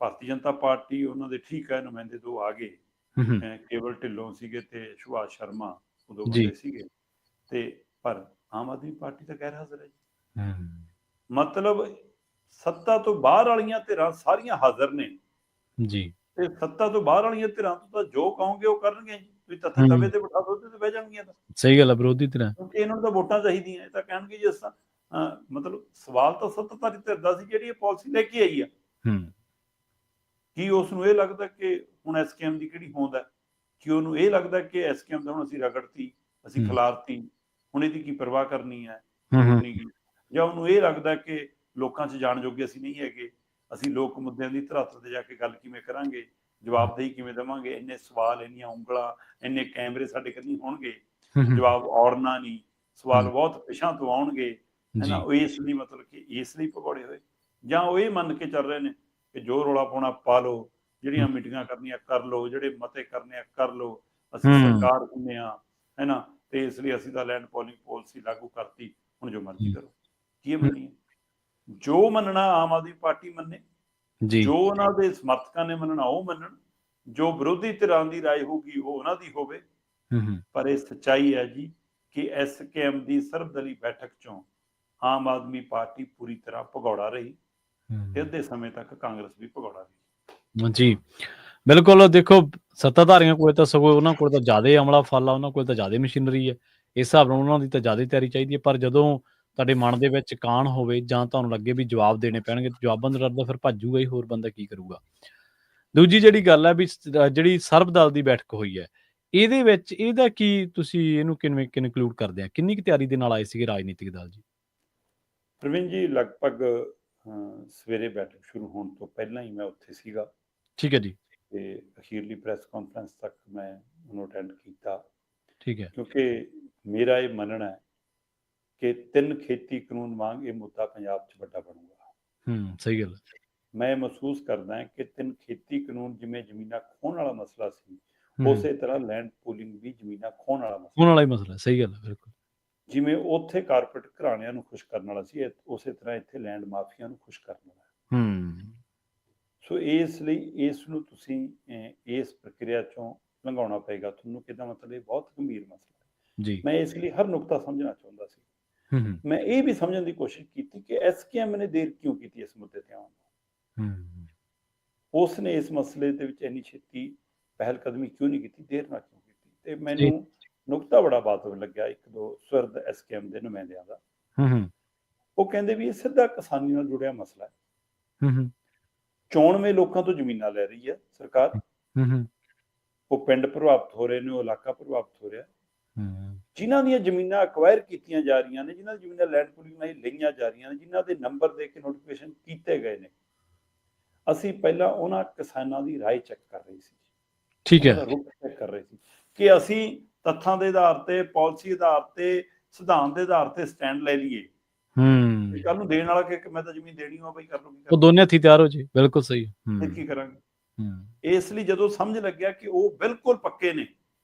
Speaker 2: ਭਾਰਤੀ ਜਨਤਾ ਪਾਰਟੀ, ਉਹਨਾਂ ਦੇ ਠੀਕ ਹੈ ਨੁਮਾਇੰਦੇ 2 ਆ ਗਏ, ਕੇਵਲ ਢਿੱਲੋਂ ਸੀਗੇ ਤੇ ਸੁਭਾਸ਼ ਸ਼ਰਮਾ, ਉਹ 2 ਬੰਦੇ ਸੀਗੇ। ਤੇ ਪਰ ਆਮ ਆਦਮੀ ਪਾਰਟੀ ਤਾਂ ਗੈਰ ਹਾਜ਼ਰ ਹੈ ਜੀ। ਮਤਲਬ ਸੱਤਾ ਤੋਂ ਬਾਹਰ ਵਾਲੀਆਂ ਧਿਰਾਂ ਸਾਰੀਆਂ ਹਾਜ਼ਰ ਨੇ ਜੀ, ਤੇ ਸੱਤਾ ਤੋਂ ਬਾਹਰ ਵਾਲੀਆਂ ਧਿਰਾਂ ਤੋਂ ਤਾਂ ਜੋ ਕਹੋਗੇ ਉਹ ਕਰਨਗੇ ਜੀ। ਤੁਸੀਂ ਤੱਥੇ ਤਵੇ ਤੇ ਬਿਠਾ ਦੋ ਤੇ ਬਹਿ ਜਾਣਗੀਆਂ। ਤਾਂ
Speaker 1: ਸਹੀ ਗੱਲ ਹੈ, ਵਿਰੋਧੀ ਧਿਰਾਂ,
Speaker 2: ਕਿਉਂਕਿ ਇਹਨਾਂ ਨੂੰ ਤਾਂ ਵੋਟਾਂ ਚਾਹੀਦੀਆਂ। ਇਹ ਤਾਂ ਕਹਿਣਗੇ ਜੀ ਅਸਾਂ ਮਤਲਬ ਸਵਾਲ ਤਾਂ ਸੱਤਾਧਾਰੀ ਧਿਰ ਦਾ ਸੀ ਜਿਹੜੀ ਇਹ ਪਾਲਿਸੀ ਲੈ ਕੇ ਆਈ ਆ। ਕੀ ਉਸ ਨੂੰ ਇਹ ਲੱਗਦਾ ਕਿ ਹੁਣ ਐਸਕੇਐਮ ਦੀ ਕਿਹੜੀ ਹੋਂਦ ਹੈ? ਕਿ ਉਹਨੂੰ ਇਹ ਲੱਗਦਾ ਕਿ ਐਸਕੇਐਮ ਦਾ ਹੁਣ ਅਸੀਂ ਰਗੜਤੀ, ਅਸੀਂ ਖਿਲਾਰਤੀ, ਹੁਣ ਇਹਦੀ ਕੀ ਪਰਵਾਹ ਕਰਨੀ ਹੈ, ਜਾਂ ਉਹਨੂੰ ਇਹ ਲੱਗਦਾ ਕਿ ਲੋਕਾਂ 'ਚ ਜਾਣ ਜੋਗੇ ਅਸੀਂ ਨਹੀਂ ਹੈਗੇ, ਅਸੀਂ ਲੋਕ ਮੁੱਦਿਆਂ ਦੀ ਧਰਾਤਲ ਤੇ ਜਾ ਕੇ ਗੱਲ ਕਿਵੇਂ ਕਰਾਂਗੇ, ਜਵਾਬਦੇਹੀ ਕਿਵੇਂ ਦੇਵਾਂਗੇ, ਇੰਨੇ ਸਵਾਲ, ਇੰਨੀਆਂ ਉਂਗਲਾਂ, ਇੰਨੇ ਕੈਮਰੇ ਸਾਡੇ ਕੰਨੀ ਹੋਣਗੇ, ਜਵਾਬ ਔੜਨਾ ਨਹੀਂ, ਸਵਾਲ ਬਹੁਤ ਪਿਛਾਂ ਤੋਂ ਆਉਣਗੇ, ਹੈ ਨਾ। ਉਹ ਇਸ ਲਈ ਮਤਲਬ ਕਿ ਇਸ ਲਈ ਭਗੌੜੇ ਹੋਏ, ਜਾਂ ਉਹ ਇਹ ਮੰਨ ਕੇ ਚੱਲ ਰਹੇ ਨੇ ਕਿ ਜੋ ਰੌਲਾ ਪਾਉਣਾ ਪਾ ਲਓ, ਜਿਹੜੀਆਂ ਮੀਟਿੰਗਾਂ ਕਰਨੀਆਂ ਕਰ ਲਓ, ਜਿਹੜੇ ਮਤੇ ਕਰਨੇ ਆ ਕਰ ਲਓ, ਅਸੀਂ ਸਰਕਾਰ ਹੁੰਦੇ ਹਾਂ, ਹੈ ਨਾ, ਤੇ ਇਸ ਲਈ ਅਸੀਂ ਤਾਂ ਲੈਂਡ ਪੋਲਿੰਗ ਪਾਲਿਸੀ ਲਾਗੂ ਕਰਤੀ, ਹੁਣ ਜੋ ਮਰਜ਼ੀ ਕਰੋ। ਕੀ ਮੰਨੀਏ? ਜੋ ਮੰਨਣਾ ਆਮ ਆਦਮੀ ਪਾਰਟੀ ਮੰਨੇ, ਜੋ ਉਹਨਾਂ ਦੇ ਸਮਰਥਕਾਂ ਨੇ ਮੰਨਣਾ ਉਹ ਮੰਨਣ, ਜੋ ਵਿਰੋਧੀ ਧਿਰਾਂ ਦੀ ਰਾਏ ਹੋਊਗੀ ਉਹ ਉਹਨਾਂ ਦੀ ਹੋਵੇ। ਪਰ ਇਹ ਸੱਚਾਈ ਹੈ ਜੀ ਕਿ ਐਸਕੇਐਮ ਦੀ ਸਰਬਦਲੀ ਬੈਠਕ ਚੋਂ ਆਮ ਆਦਮੀ ਪਾਰਟੀ ਪੂਰੀ ਤਰ੍ਹਾਂ ਭਗੌੜਾ ਰਹੀ, ਤੇ ਅੱਧੇ ਸਮੇਂ ਤੱਕ ਕਾਂਗਰਸ ਵੀ ਭਗੌੜਾ ਰਹੀ
Speaker 1: ਜੀ। ਬਿਲਕੁਲ, ਦੇਖੋ ਸੱਤਾਧਾਰੀਆਂ ਕੋਲ ਤਾਂ ਸਗੋਂ ਉਹਨਾਂ ਕੋਲ ਤਾਂ ਜ਼ਿਆਦਾ ਅਮਲਾ ਫਲ ਆ, ਉਹਨਾਂ ਕੋਲ ਤਾਂ ਜ਼ਿਆਦਾ ਮਸ਼ੀਨਰੀ ਹੈ, ਇਸ ਹਿਸਾਬ ਨਾਲ ਉਹਨਾਂ ਦੀ ਤਾਂ ਜ਼ਿਆਦਾ ਤਿਆਰੀ ਚਾਹੀਦੀ ਹੈ। ਪਰ ਜਦੋਂ ਤੁਹਾਡੇ ਮਨ ਦੇ ਵਿੱਚ ਕਾਣ ਹੋਵੇ, ਜਾਂ ਤੁਹਾਨੂੰ ਲੱਗੇ ਵੀ ਜਵਾਬ ਦੇਣੇ ਪੈਣਗੇ, ਜਵਾਬਾਂ ਦਾ ਡਰਦਾ ਫਿਰ ਭੱਜੂਗਾ ਹੀ, ਹੋਰ ਬੰਦਾ ਕੀ ਕਰੂਗਾ। ਦੂਜੀ ਜਿਹੜੀ ਗੱਲ ਹੈ ਵੀ ਜਿਹੜੀ ਸਰਬ ਦਲ ਦੀ ਬੈਠਕ ਹੋਈ ਹੈ, ਇਹਦੇ ਵਿੱਚ ਇਹਦਾ ਕੀ ਤੁਸੀਂ ਇਹਨੂੰ ਕਿਵੇਂ ਇਨਕਲੂਡ ਕਰਦੇ ਆ? ਕਿੰਨੀ ਕੁ ਤਿਆਰੀ ਦੇ ਨਾਲ ਆਏ ਸੀਗੇ ਰਾਜਨੀਤਿਕ ਦਲ ਜੀ?
Speaker 2: ਪ੍ਰਵੀਨ ਜੀ, ਲਗਭਗ ਸਵੇਰੇ ਬੈਠਕ ਸ਼ੁਰੂ ਹੋਣ ਤੋਂ ਪਹਿਲਾਂ ਹੀ ਮੈਂ ਉੱਥੇ ਸੀਗਾ।
Speaker 1: ਠੀਕ ਹੈ ਜੀ।
Speaker 2: ਤੇ ਅਖੀਰਲੀ ਪ੍ਰੈਸ ਕਾਨਫਰੰਸ ਤੱਕ ਮੈਂ ਉਹਨੂੰ ਅਟੈਂਡ ਕੀਤਾ।
Speaker 1: ਠੀਕ ਹੈ।
Speaker 2: ਕਿਉਂਕਿ ਮੇਰਾ ਇਹ ਮੰਨਣਾ ਹੈ ਕਿ 3 ਖੇਤੀ ਕਾਨੂੰਨ ਵਾਂਗ ਇਹ ਮੁੱਦਾ ਪੰਜਾਬ 'ਚ ਵੱਡਾ ਬਣੂਗਾ।
Speaker 1: ਸਹੀ ਗੱਲ।
Speaker 2: ਮੈਂ ਮਹਿਸੂਸ ਕਰਦਾ ਕਿ 3 ਖੇਤੀ ਕਾਨੂੰਨ ਜਿਵੇਂ ਜ਼ਮੀਨਾਂ ਖੋਹਣ ਵਾਲਾ ਮਸਲਾ ਸੀ, ਉਸੇ ਤਰ੍ਹਾਂ ਲੈਂਡ ਪੂਲਿੰਗ ਵੀ ਜ਼ਮੀਨਾਂ ਖੋਹਣ ਵਾਲਾ
Speaker 1: ਹੀ ਮਸਲਾ। ਸਹੀ ਗੱਲ ਹੈ, ਬਿਲਕੁਲ।
Speaker 2: ਜਿਵੇਂ ਉੱਥੇ ਕਾਰਪੋਰੇਟ ਘਰਾਣਿਆਂ ਨੂੰ ਖੁਸ਼ ਕਰਨ ਵਾਲਾ ਸੀ, ਉਸੇ ਤਰ੍ਹਾਂ ਇੱਥੇ ਲੈਂਡ ਮਾਫੀਆ ਨੂੰ ਖੁਸ਼ ਕਰਨ ਵਾਲਾ। ਸੋ ਇਸ ਲਈ ਇਸ ਨੂੰ ਤੁਸੀਂ ਇਸ ਪ੍ਰਕਿਰਿਆ ਚੋਂ ਲੰਘਾਉਣਾ ਪਏਗਾ ਤੁਹਾਨੂੰ। ਕਿਹਦਾ ਮਤਲਬ ਇਹ ਬਹੁਤ ਗੰਭੀਰ ਮਸਲਾ ਹੈ ਜੀ। ਮੈਂ ਇਸ ਲਈ ਹਰ ਨੁਕਤਾ ਸਮਝਣਾ ਚਾਹੁੰਦਾ ਸੀ। ਮੈਂ ਇਹ ਵੀ ਸਮਝਣ ਦੀ ਕੋਸ਼ਿਸ਼ ਕੀਤੀ ਕਿ ਐਸਕੇਐਮ ਨੇ ਦੇਰ ਕਿਉਂ ਕੀਤੀ ਇਸ ਮੁੱਦੇ ਤੇ ਆਉਣ ਨੂੰ। ਉਸ ਨੇ ਇਸ ਮਸਲੇ ਦੇ ਵਿੱਚ ਇੰਨੀ ਛੇਤੀ ਪਹਿਲ ਕਦਮੀ ਕਿਉਂ ਨਹੀਂ ਕੀਤੀ, ਦੇਰ ਨਾਲ ਕਿਉਂ ਕੀਤੀ? ਤੇ ਮੈਨੂੰ ਨੁਕਤਾ ਬੜਾ ਬਾਤ ਲੱਗਿਆ ਇੱਕ ਦੋ ਸੁਰਦ ਐਸਕੇਐਮ ਦੇ ਨੁਮਾਇੰਦਿਆਂ ਦਾ। ਉਹ ਕਹਿੰਦੇ ਵੀ ਇਹ ਸਿੱਧਾ ਕਿਸਾਨੀ ਨਾਲ ਜੁੜਿਆ ਮਸਲਾ ਹੈ। ਚੋਣਵੇਂ ਲੋਕਾਂ ਤੋਂ ਜ਼ਮੀਨਾਂ ਲੈ ਰਹੀ ਹੈ ਸਰਕਾਰ। ਉਹ ਪਿੰਡ ਪ੍ਰਭਾਵਿਤ ਹੋ ਰਹੇ ਨੇ, ਉਹ ਇਲਾਕਾ ਪ੍ਰਭਾਵਿਤ ਹੋ ਰਿਹਾ। ਜਿਨ੍ਹਾਂ ਦੀਆਂ ਜ਼ਮੀਨਾਂ ਅਕਵਾਇਰ ਕੀਤੀਆਂ ਜਾ ਰਹੀਆਂ ਨੇ, ਜਿਨ੍ਹਾਂ ਦੀ ਜ਼ਮੀਨਾਂ ਲੈਂਡ ਪੂਲਿੰਗ ਨਾਲ ਲਈਆਂ ਜਾ ਰਹੀਆਂ ਨੇ, ਜਿਨ੍ਹਾਂ ਦੇ ਨੰਬਰ ਦੇ ਕੇ ਨੋਟੀਫਿਕੇਸ਼ਨ ਕੀਤੇ ਗਏ ਨੇ, ਅਸੀਂ ਪਹਿਲਾਂ ਉਹਨਾਂ ਕਿਸਾਨਾਂ ਦੀ ਰਾਏ ਚੈੱਕ ਕਰ ਰਹੇ ਸੀ।
Speaker 1: ਠੀਕ ਹੈ,
Speaker 2: ਰੁਖ ਚੈੱਕ ਕਰ ਰਹੇ ਸੀ ਕਿ ਅਸੀਂ ਤੱਥਾਂ ਦੇ ਆਧਾਰ ਤੇ, ਪਾਲਿਸੀ ਆਧਾਰ ਤੇ, ਸਿਧਾਂਤ ਦੇ ਆਧਾਰ ਤੇ ਸਟੈਂਡ ਲੈ ਲਈਏ। ਕੱਲ ਨੂੰ ਦੇਣ ਵਾਲਾ ਕਿ ਮੈਂ ਤਾਂ ਜ਼ਮੀਨ ਦੇਣੀ ਹੋ, ਬਈ ਕਰ ਲਓ,
Speaker 1: ਉਹ ਦੋਨੇ ਹੱਥੀਂ ਤਿਆਰ ਹੋ ਜੀ। ਬਿਲਕੁਲ ਸਹੀ।
Speaker 2: ਫਿਰ ਕੀ ਕਰਾਂਗੇ। ਇਸ ਲਈ ਜਦੋਂ ਸਮਝ ਲੱਗਿਆ ਕਿ ਉਹ ਬਿਲਕੁਲ ਪੱਕੇ ਨੇ,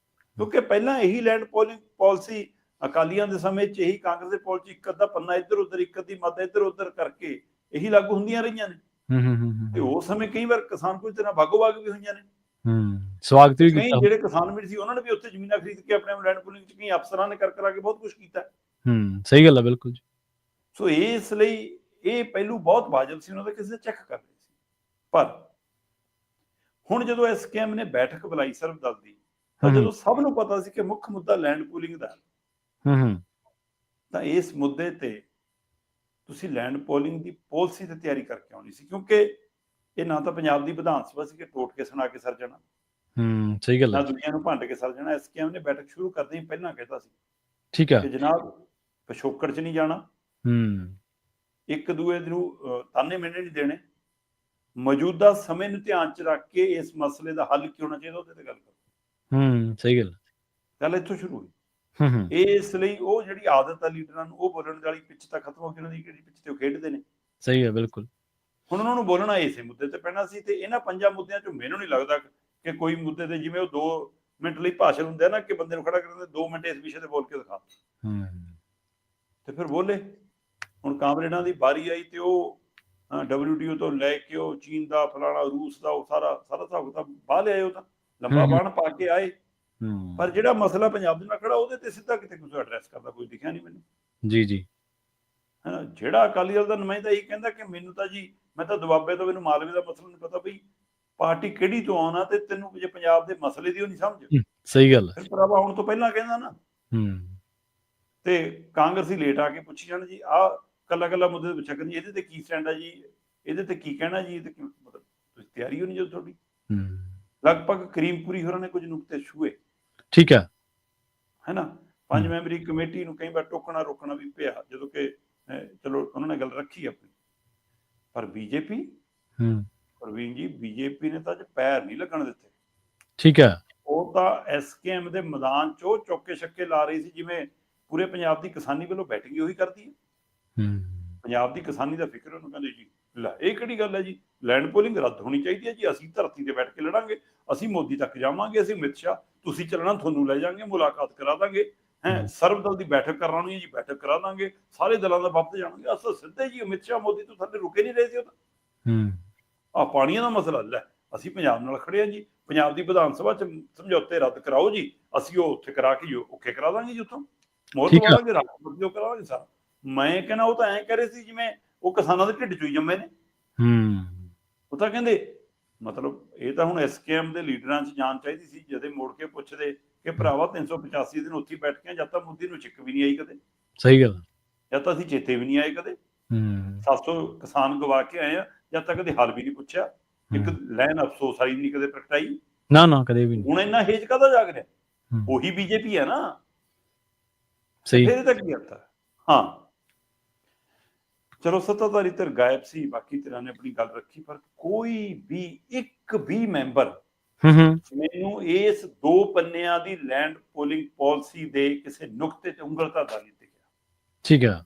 Speaker 2: ਕਿਉਂਕਿ ਪਹਿਲਾਂ ਇਹੀ ਲੈਂਡ ਪੋਲਿੰਗ ਪਾਲਿਸੀ ਅਕਾਲੀਆਂ ਦੇ ਸਮੇਂ 'ਚ, ਇਹੀ ਕਾਂਗਰਸ ਦੇ ਪਾਲਿਸੀ, ਇੱਕ ਅੱਧਾ ਪੰਨਾ ਇੱਧਰ ਉੱਧਰ, ਇੱਕ ਅੱਧੀ ਮੱਤ ਇੱਧਰ ਉੱਧਰ ਕਰਕੇ ਇਹੀ ਲਾਗੂ ਹੁੰਦੀਆਂ ਰਹੀਆਂ ਨੇ। ਤੇ ਉਸ ਸਮੇਂ ਕਈ ਵਾਰ ਕਿਸਾਨ ਕੁਝ ਤਰ੍ਹਾਂ ਭਾਗੋ ਭਾਗ ਵੀ ਹੋਈਆਂ ਨੇ।
Speaker 1: ਸਵਾਗਤ ਵੀ
Speaker 2: ਕਈ
Speaker 1: ਕੀਤਾ।
Speaker 2: ਜਿਹੜੇ ਕਿਸਾਨ ਵੀਰ ਸੀ ਉਹਨਾਂ ਨੇ ਵੀ ਉੱਥੇ ਜ਼ਮੀਨਾਂ ਖਰੀਦ ਕੇ ਆਪਣੇ ਲੈਂਡ ਪੂਲਿੰਗ 'ਚ, ਕਈ ਅਫਸਰਾਂ ਨੇ ਕਰ ਕਰਾ ਕੇ ਬਹੁਤ ਕੁਝ ਕੀਤਾ।
Speaker 1: ਸਹੀ ਗੱਲ ਹੈ, ਬਿਲਕੁਲ ਜੀ।
Speaker 2: ਸੋ ਇਸ ਲਈ ਇਹ ਪਹਿਲੂ ਬਹੁਤ ਵਾਜਬ ਸੀ, ਉਹਨਾਂ ਦਾ ਕਿਸੇ ਚੈੱਕ ਕਰ ਰਹੇ ਸੀ। ਪਰ ਹੁਣ ਜਦੋਂ ਐਸਕੇਐਮ ਨੇ ਬੈਠਕ ਬੁਲਾਈ ਸਰਬ ਦਲ ਦੀ, ਤਾਂ ਜਦੋਂ ਸਭ ਨੂੰ ਪਤਾ ਸੀ ਕਿ ਮੁੱਖ ਮੁੱਦਾ ਲੈਂਡ ਪੂਲਿੰਗ ਦਾ, ਤਾਂ ਇਸ ਮੁੱਦੇ ਤੇ ਤੁਸੀਂ ਲੈਂਡ ਪੋਲਿੰਗ ਦੀ ਪਾਲਿਸੀ ਤੇ ਤਿਆਰੀ ਕਰਕੇ ਆਉਣੀ ਸੀ। ਕਿਉਂਕਿ ਇਹ ਨਾ ਤਾਂ ਪੰਜਾਬ ਦੀ ਵਿਧਾਨ ਸਭਾ ਸੀ ਕਿ ਟੋਟ ਕੇ ਸੁਣਾ ਕੇ ਸਰ ਜਾਣਾ,
Speaker 1: ਸਹੀ ਗੱਲ ਹੈ,
Speaker 2: ਨਾ ਦੁਨੀਆ ਨੂੰ ਭੰਡ ਕੇ ਸਰ ਜਾਣਾ। ਐਸਕੇਐਮ ਨੇ ਬੈਠਕ ਸ਼ੁਰੂ ਕਰਦੇ ਹੀ ਪਹਿਲਾਂ ਕਹਿਤਾ ਸੀ,
Speaker 1: ਠੀਕ ਹੈ,
Speaker 2: ਕਿ ਜਨਾਬ ਪਿਛੋਕੜ 'ਚ ਨਹੀਂ ਜਾਣਾ, ਇੱਕ ਦੂਏ ਨੂੰ ਤਾਨੇ ਮਿਹਣੇ ਨਹੀਂ ਦੇਣੇ, ਮੌਜੂਦਾ ਸਮੇਂ ਨੂੰ ਧਿਆਨ 'ਚ ਰੱਖ ਕੇ ਇਸ ਮਸਲੇ ਦਾ ਹੱਲ ਕੀ ਹੋਣਾ ਚਾਹੀਦਾ ਉਹਦੇ ਤੇ ਗੱਲ ਕਰੋ।
Speaker 1: ਸਹੀ ਗੱਲ
Speaker 2: ਇੱਥੋਂ ਸ਼ੁਰੂ ਹੋਈ। ਇਸ ਲਈ ਉਹ ਜਿਹੜੀ ਆਦਤ ਆ ਲੀਡਰਾਂ ਨੂੰ, ਉਹ ਬੋਲਣ ਵਾਲੀ ਪਿੱਚ ਤਾਂ ਖਤਮ ਹੋ ਗਈ, ਉਹਨਾਂ ਦੀ ਜਿਹੜੀ ਪਿੱਚ ਤੇ ਉਹ ਖੇਡਦੇ ਨੇ।
Speaker 1: ਸਹੀ ਹੈ, ਬਿਲਕੁਲ।
Speaker 2: ਹੁਣ ਉਹਨਾਂ ਨੂੰ ਬੋਲਣਾ ਇਸੇ ਮੁੱਦੇ ਤੇ ਪੈਣਾ ਸੀ। ਤੇ ਇਹਨਾਂ 5 ਮੁੱਦਿਆਂ 'ਚੋਂ ਮੈਨੂੰ ਨਹੀਂ ਲੱਗਦਾ ਕਿ ਕੋਈ ਮੁੱਦੇ ਤੇ, ਜਿਵੇਂ ਉਹ 2 ਮਿੰਟ ਲਈ ਭਾਸ਼ਣ ਹੁੰਦੇ ਨਾ, ਕਿ ਬੰਦੇ ਨੂੰ ਖੜਾ ਕਰਦੇ 2 ਮਿੰਟ ਇਸ ਵਿਸ਼ੇ ਤੇ ਬੋਲ ਕੇ ਦਿਖਾ, ਤੇ ਫਿਰ ਬੋਲੇ। ਹੁਣ ਕਾਮਰੇਡਾਂ ਦੀ ਵਾਰੀ ਆਈ ਤੇ ਉਹ WTO ਤੋਂ ਲੈ ਕੇ ਉਹ ਚੀਨ ਦਾ, ਫਲਾਣਾ, ਰੂਸ ਦਾ, ਉਹ ਸਾਰਾ ਹਿਸਾਬ ਕਿਤਾਬ ਬਾਹ ਲਿਆਏ। ਉਹ ਤਾਂ ਲੰਬਾ ਬਾਣ ਪਾ ਕੇ ਆਏ, ਪਰ ਜਿਹੜਾ ਮਸਲਾ ਪੰਜਾਬ ਦੇ ਨਾਲ ਖੜਾ, ਉਹਦੇ ਤੇ ਸਿੱਧਾ ਕਿਤੇ ਕੁਝ ਐਡਰੈਸ ਕਰਦਾ ਕੋਈ ਦਿਖਿਆ ਨਹੀਂ ਮੈਨੂੰ।
Speaker 1: ਜੀ
Speaker 2: ਹੈ। ਜਿਹੜਾ ਅਕਾਲੀ ਦਲ ਦਾ ਨੁਮਾਇੰਦਾ ਇਹ ਕਹਿੰਦਾ ਕਿ ਮੈਨੂੰ ਤਾਂ ਜੀ, ਮੈਂ ਤਾਂ ਦੁਆਬੇ ਤੋਂ, ਮੈਨੂੰ ਮਾਲਵੇ ਦਾ ਮਸਲਾ ਨਹੀਂ ਪਤਾ, ਬਈ ਪਾਰਟੀ ਕਿਹੜੀ ਤੋਂ ਆਉਣਾ, ਤੇ ਤੈਨੂੰ ਜੇ ਪੰਜਾਬ ਦੇ ਮਸਲੇ ਦੀ ਉਹ ਨਹੀਂ ਸਮਝ।
Speaker 1: ਸਹੀ ਗੱਲ ਹੈ।
Speaker 2: ਫਿਰ ਭਰਾਵਾ ਆਉਣ ਤੋਂ ਪਹਿਲਾਂ ਕਹਿੰਦਾ ਨਾ। ਤੇ ਕਾਂਗਰਸੀ ਲੇਟ ਆ ਕੇ ਪੁੱਛੀ ਜਾਣ ਜੀ, ਆਹ ਕੱਲਾ ਮੁੱਦੇ ਤੇ ਪੁੱਛਿਆ ਜੀ, ਇਹਦੇ ਤੇ ਕੀ ਸਟੈਂਡ ਹੈ ਜੀ, ਇਹਦੇ ਤੇ ਕੀ ਕਹਿਣਾ ਜੀ, ਇਹਦੇ ਮਤਲਬ ਤੁਸੀਂ ਤਿਆਰੀ ਹੋਣੀ ਜਦੋਂ ਤੁਹਾਡੀ। ਲਗਭਗ ਕਰੀਮਪੁਰੀ ਹੋਰਾਂ ਨੇ ਕੁਝ ਨੁਕਤੇ ਛੂਏ, ਠੀਕ ਹੈ ਨਾ। 5 ਮੈਂਬਰੀ ਕਮੇਟੀ ਨੂੰ ਕਈ ਵਾਰ ਟੋਕਣਾ ਰੋਕਣਾ ਵੀ ਪਿਆ, ਜਦੋਂ ਕਿ ਚਲੋ ਉਹਨਾਂ ਨੇ ਗੱਲ ਰੱਖੀ ਆਪਣੀ। ਪਰ ਬੀਜੇਪੀ, ਪ੍ਰਵੀਨ ਜੀ, ਬੀਜੇਪੀ ਨੇ ਤਾਂ ਅੱਜ ਪੈਰ ਨਹੀਂ ਲੱਗਣ ਦਿੱਤੇ। ਠੀਕ ਹੈ। ਉਹ ਤਾਂ ਐਸਕੇਐਮ ਦੇ ਮੈਦਾਨ 'ਚ ਉਹ ਚੌਕੇ ਛੱਕੇ ਲਾ ਰਹੀ ਸੀ, ਜਿਵੇਂ ਪੂਰੇ ਪੰਜਾਬ ਦੀ ਕਿਸਾਨੀ ਵੱਲੋਂ ਬੈਠਿੰਗ ਉਹੀ ਕਰਦੀ ਹੈ। ਪੰਜਾਬ ਦੀ ਕਿਸਾਨੀ ਦਾ ਫਿਕਰ ਉਹਨੂੰ ਕਹਿੰਦੇ ਜੀ, ਲੈ ਇਹ ਕਿਹੜੀ ਗੱਲ ਹੈ ਜੀ, ਲੈਂਡ ਪੋਲਿੰਗ ਰੱਦ ਹੋਣੀ ਚਾਹੀਦੀ ਹੈ ਜੀ, ਅਸੀਂ ਧਰਤੀ ਤੇ ਬੈਠ ਕੇ ਲੜਾਂਗੇ, ਅਸੀਂ ਮੋਦੀ ਤੱਕ ਜਾਵਾਂਗੇ, ਅਸੀਂ ਅਮਿਤ ਸ਼ਾਹ, ਤੁਸੀਂ ਚੱਲਣਾ, ਤੁਹਾਨੂੰ ਲੈ ਜਾਵਾਂਗੇ, ਮੁਲਾਕਾਤ ਕਰਾ ਦਾਂਗੇ, ਸਰਬ ਦਲ ਦੀ ਬੈਠਕ ਕਰਾਉਣੀ ਹੈ ਜੀ, ਬੈਠਕ ਕਰਾ ਦਾਂਗੇ, ਸਾਰੇ ਦਲਾਂ ਦਾ ਵਫਦ ਜਾਣਗੇ। ਅਸਾਂ ਸਿੱਧੇ ਜੀ ਅਮਿਤ ਸ਼ਾਹ, ਮੋਦੀ ਤੋਂ ਥੱਲੇ ਰੁਕੇ ਨਹੀਂ ਰਹੇ ਸੀ। ਉਹ ਤਾਂ ਆਹ ਪਾਣੀਆਂ ਦਾ ਮਸਲਾ, ਲੈ ਅਸੀਂ ਪੰਜਾਬ ਨਾਲ ਖੜੇ ਹਾਂ ਜੀ, ਪੰਜਾਬ ਦੀ ਵਿਧਾਨ ਸਭਾ 'ਚ ਸਮਝੌਤੇ ਰੱਦ ਕਰਾਓ ਜੀ, ਅਸੀਂ ਉਹ ਉੱਥੇ ਕਰਾ ਕੇ ਔਖੇ ਕਰਾ ਦਾਂਗੇ ਜੀ, ਉੱਥੋਂ ਮੋਹਰ ਲਵਾਵਾਂਗੇ, ਰਾਸ਼ਟਰਪਤੀ ਉਹ ਕਰਾਵਾਂਗੇ ਸਾਰਾ। ਮੈਂ ਕਹਿੰਦਾ ਉਹ ਤਾਂ ਐਂ ਕਹਿ ਰਹੇ ਸੀ ਜਿਵੇਂ ਉਹ ਕਿਸਾਨਾਂ ਦੇ ਢਿੱਡ 'ਚੋਂ ਹੀ ਜੰਮੇ ਨੇ। ਉਹ ਤਾਂ ਕਹਿੰਦੇ, ਮਤਲਬ ਇਹ ਤਾਂ ਹੁਣ ਐਸਕੇਐਮ ਦੇ ਲੀਡਰਾਂ 'ਚ ਜਾਣ ਚਾਹੀਦੀ ਸੀ, ਜਦੇ ਮੋੜ ਕੇ ਪੁੱਛਦੇ ਕਿ ਭਰਾਵਾ 385 ਦਿਨ ਉੱਥੇ ਬੈਠ ਕੇ, ਜਦ ਤੱਕ ਮੋਦੀ ਨੂੰ ਚਿੱਕ ਵੀ ਨਹੀਂ ਆਈ ਕਦੇ। ਸਹੀ ਗੱਲ। ਜਦ ਤੱਕ ਅਸੀਂ ਚੇਤੇ ਵੀ ਨਹੀਂ ਆਏ ਕਦੇ। 700 ਕਿਸਾਨ ਗਵਾ ਕੇ ਆਏ ਆ, ਜਦ ਤੱਕ ਕਦੇ ਹੱਲ ਵੀ ਨਹੀਂ ਪੁੱਛਿਆ, ਇੱਕ ਲੈਣ ਅਫਸੋਸ ਆਈ ਨਹੀਂ ਕਦੇ ਪ੍ਰਗਟਾਈ, ਨਾ ਕਦੇ ਵੀ। ਹੁਣ ਇੰਨਾ ਹੇਜ ਕਾਹਦਾ ਜਾਗ ਰਿਹਾ? ਉਹੀ ਬੀਜੇਪੀ ਹੈ ਨਾ। ਫਿਰ ਇਹਦਾ ਕੀ ਅਰਥ ਹੈ? ਹਾਂ ਚਲੋ, ਸੱਤਾਧਾਰੀ ਧਿਰ ਗਾਇਬ ਸੀ, ਬਾਕੀ ਧਿਰਾਂ ਨੇ ਆਪਣੀ ਗੱਲ ਰੱਖੀ, ਪਰ ਕੋਈ ਵੀ ਇੱਕ ਵੀ ਮੈਂਬਰ ਮੈਨੂੰ ਇਸ 2 ਪੰਨਿਆਂ ਦੀ ਲੈਂਡ ਪੋਲਿੰਗ ਪਾਲਿਸੀ ਦੇ ਕਿਸੇ ਨੁਕਤੇ ਤੇ ਉਂਗਲ ਧਰਦਾ ਨਹੀਂ ਦਿਖਿਆ। ਠੀਕ ਹੈ।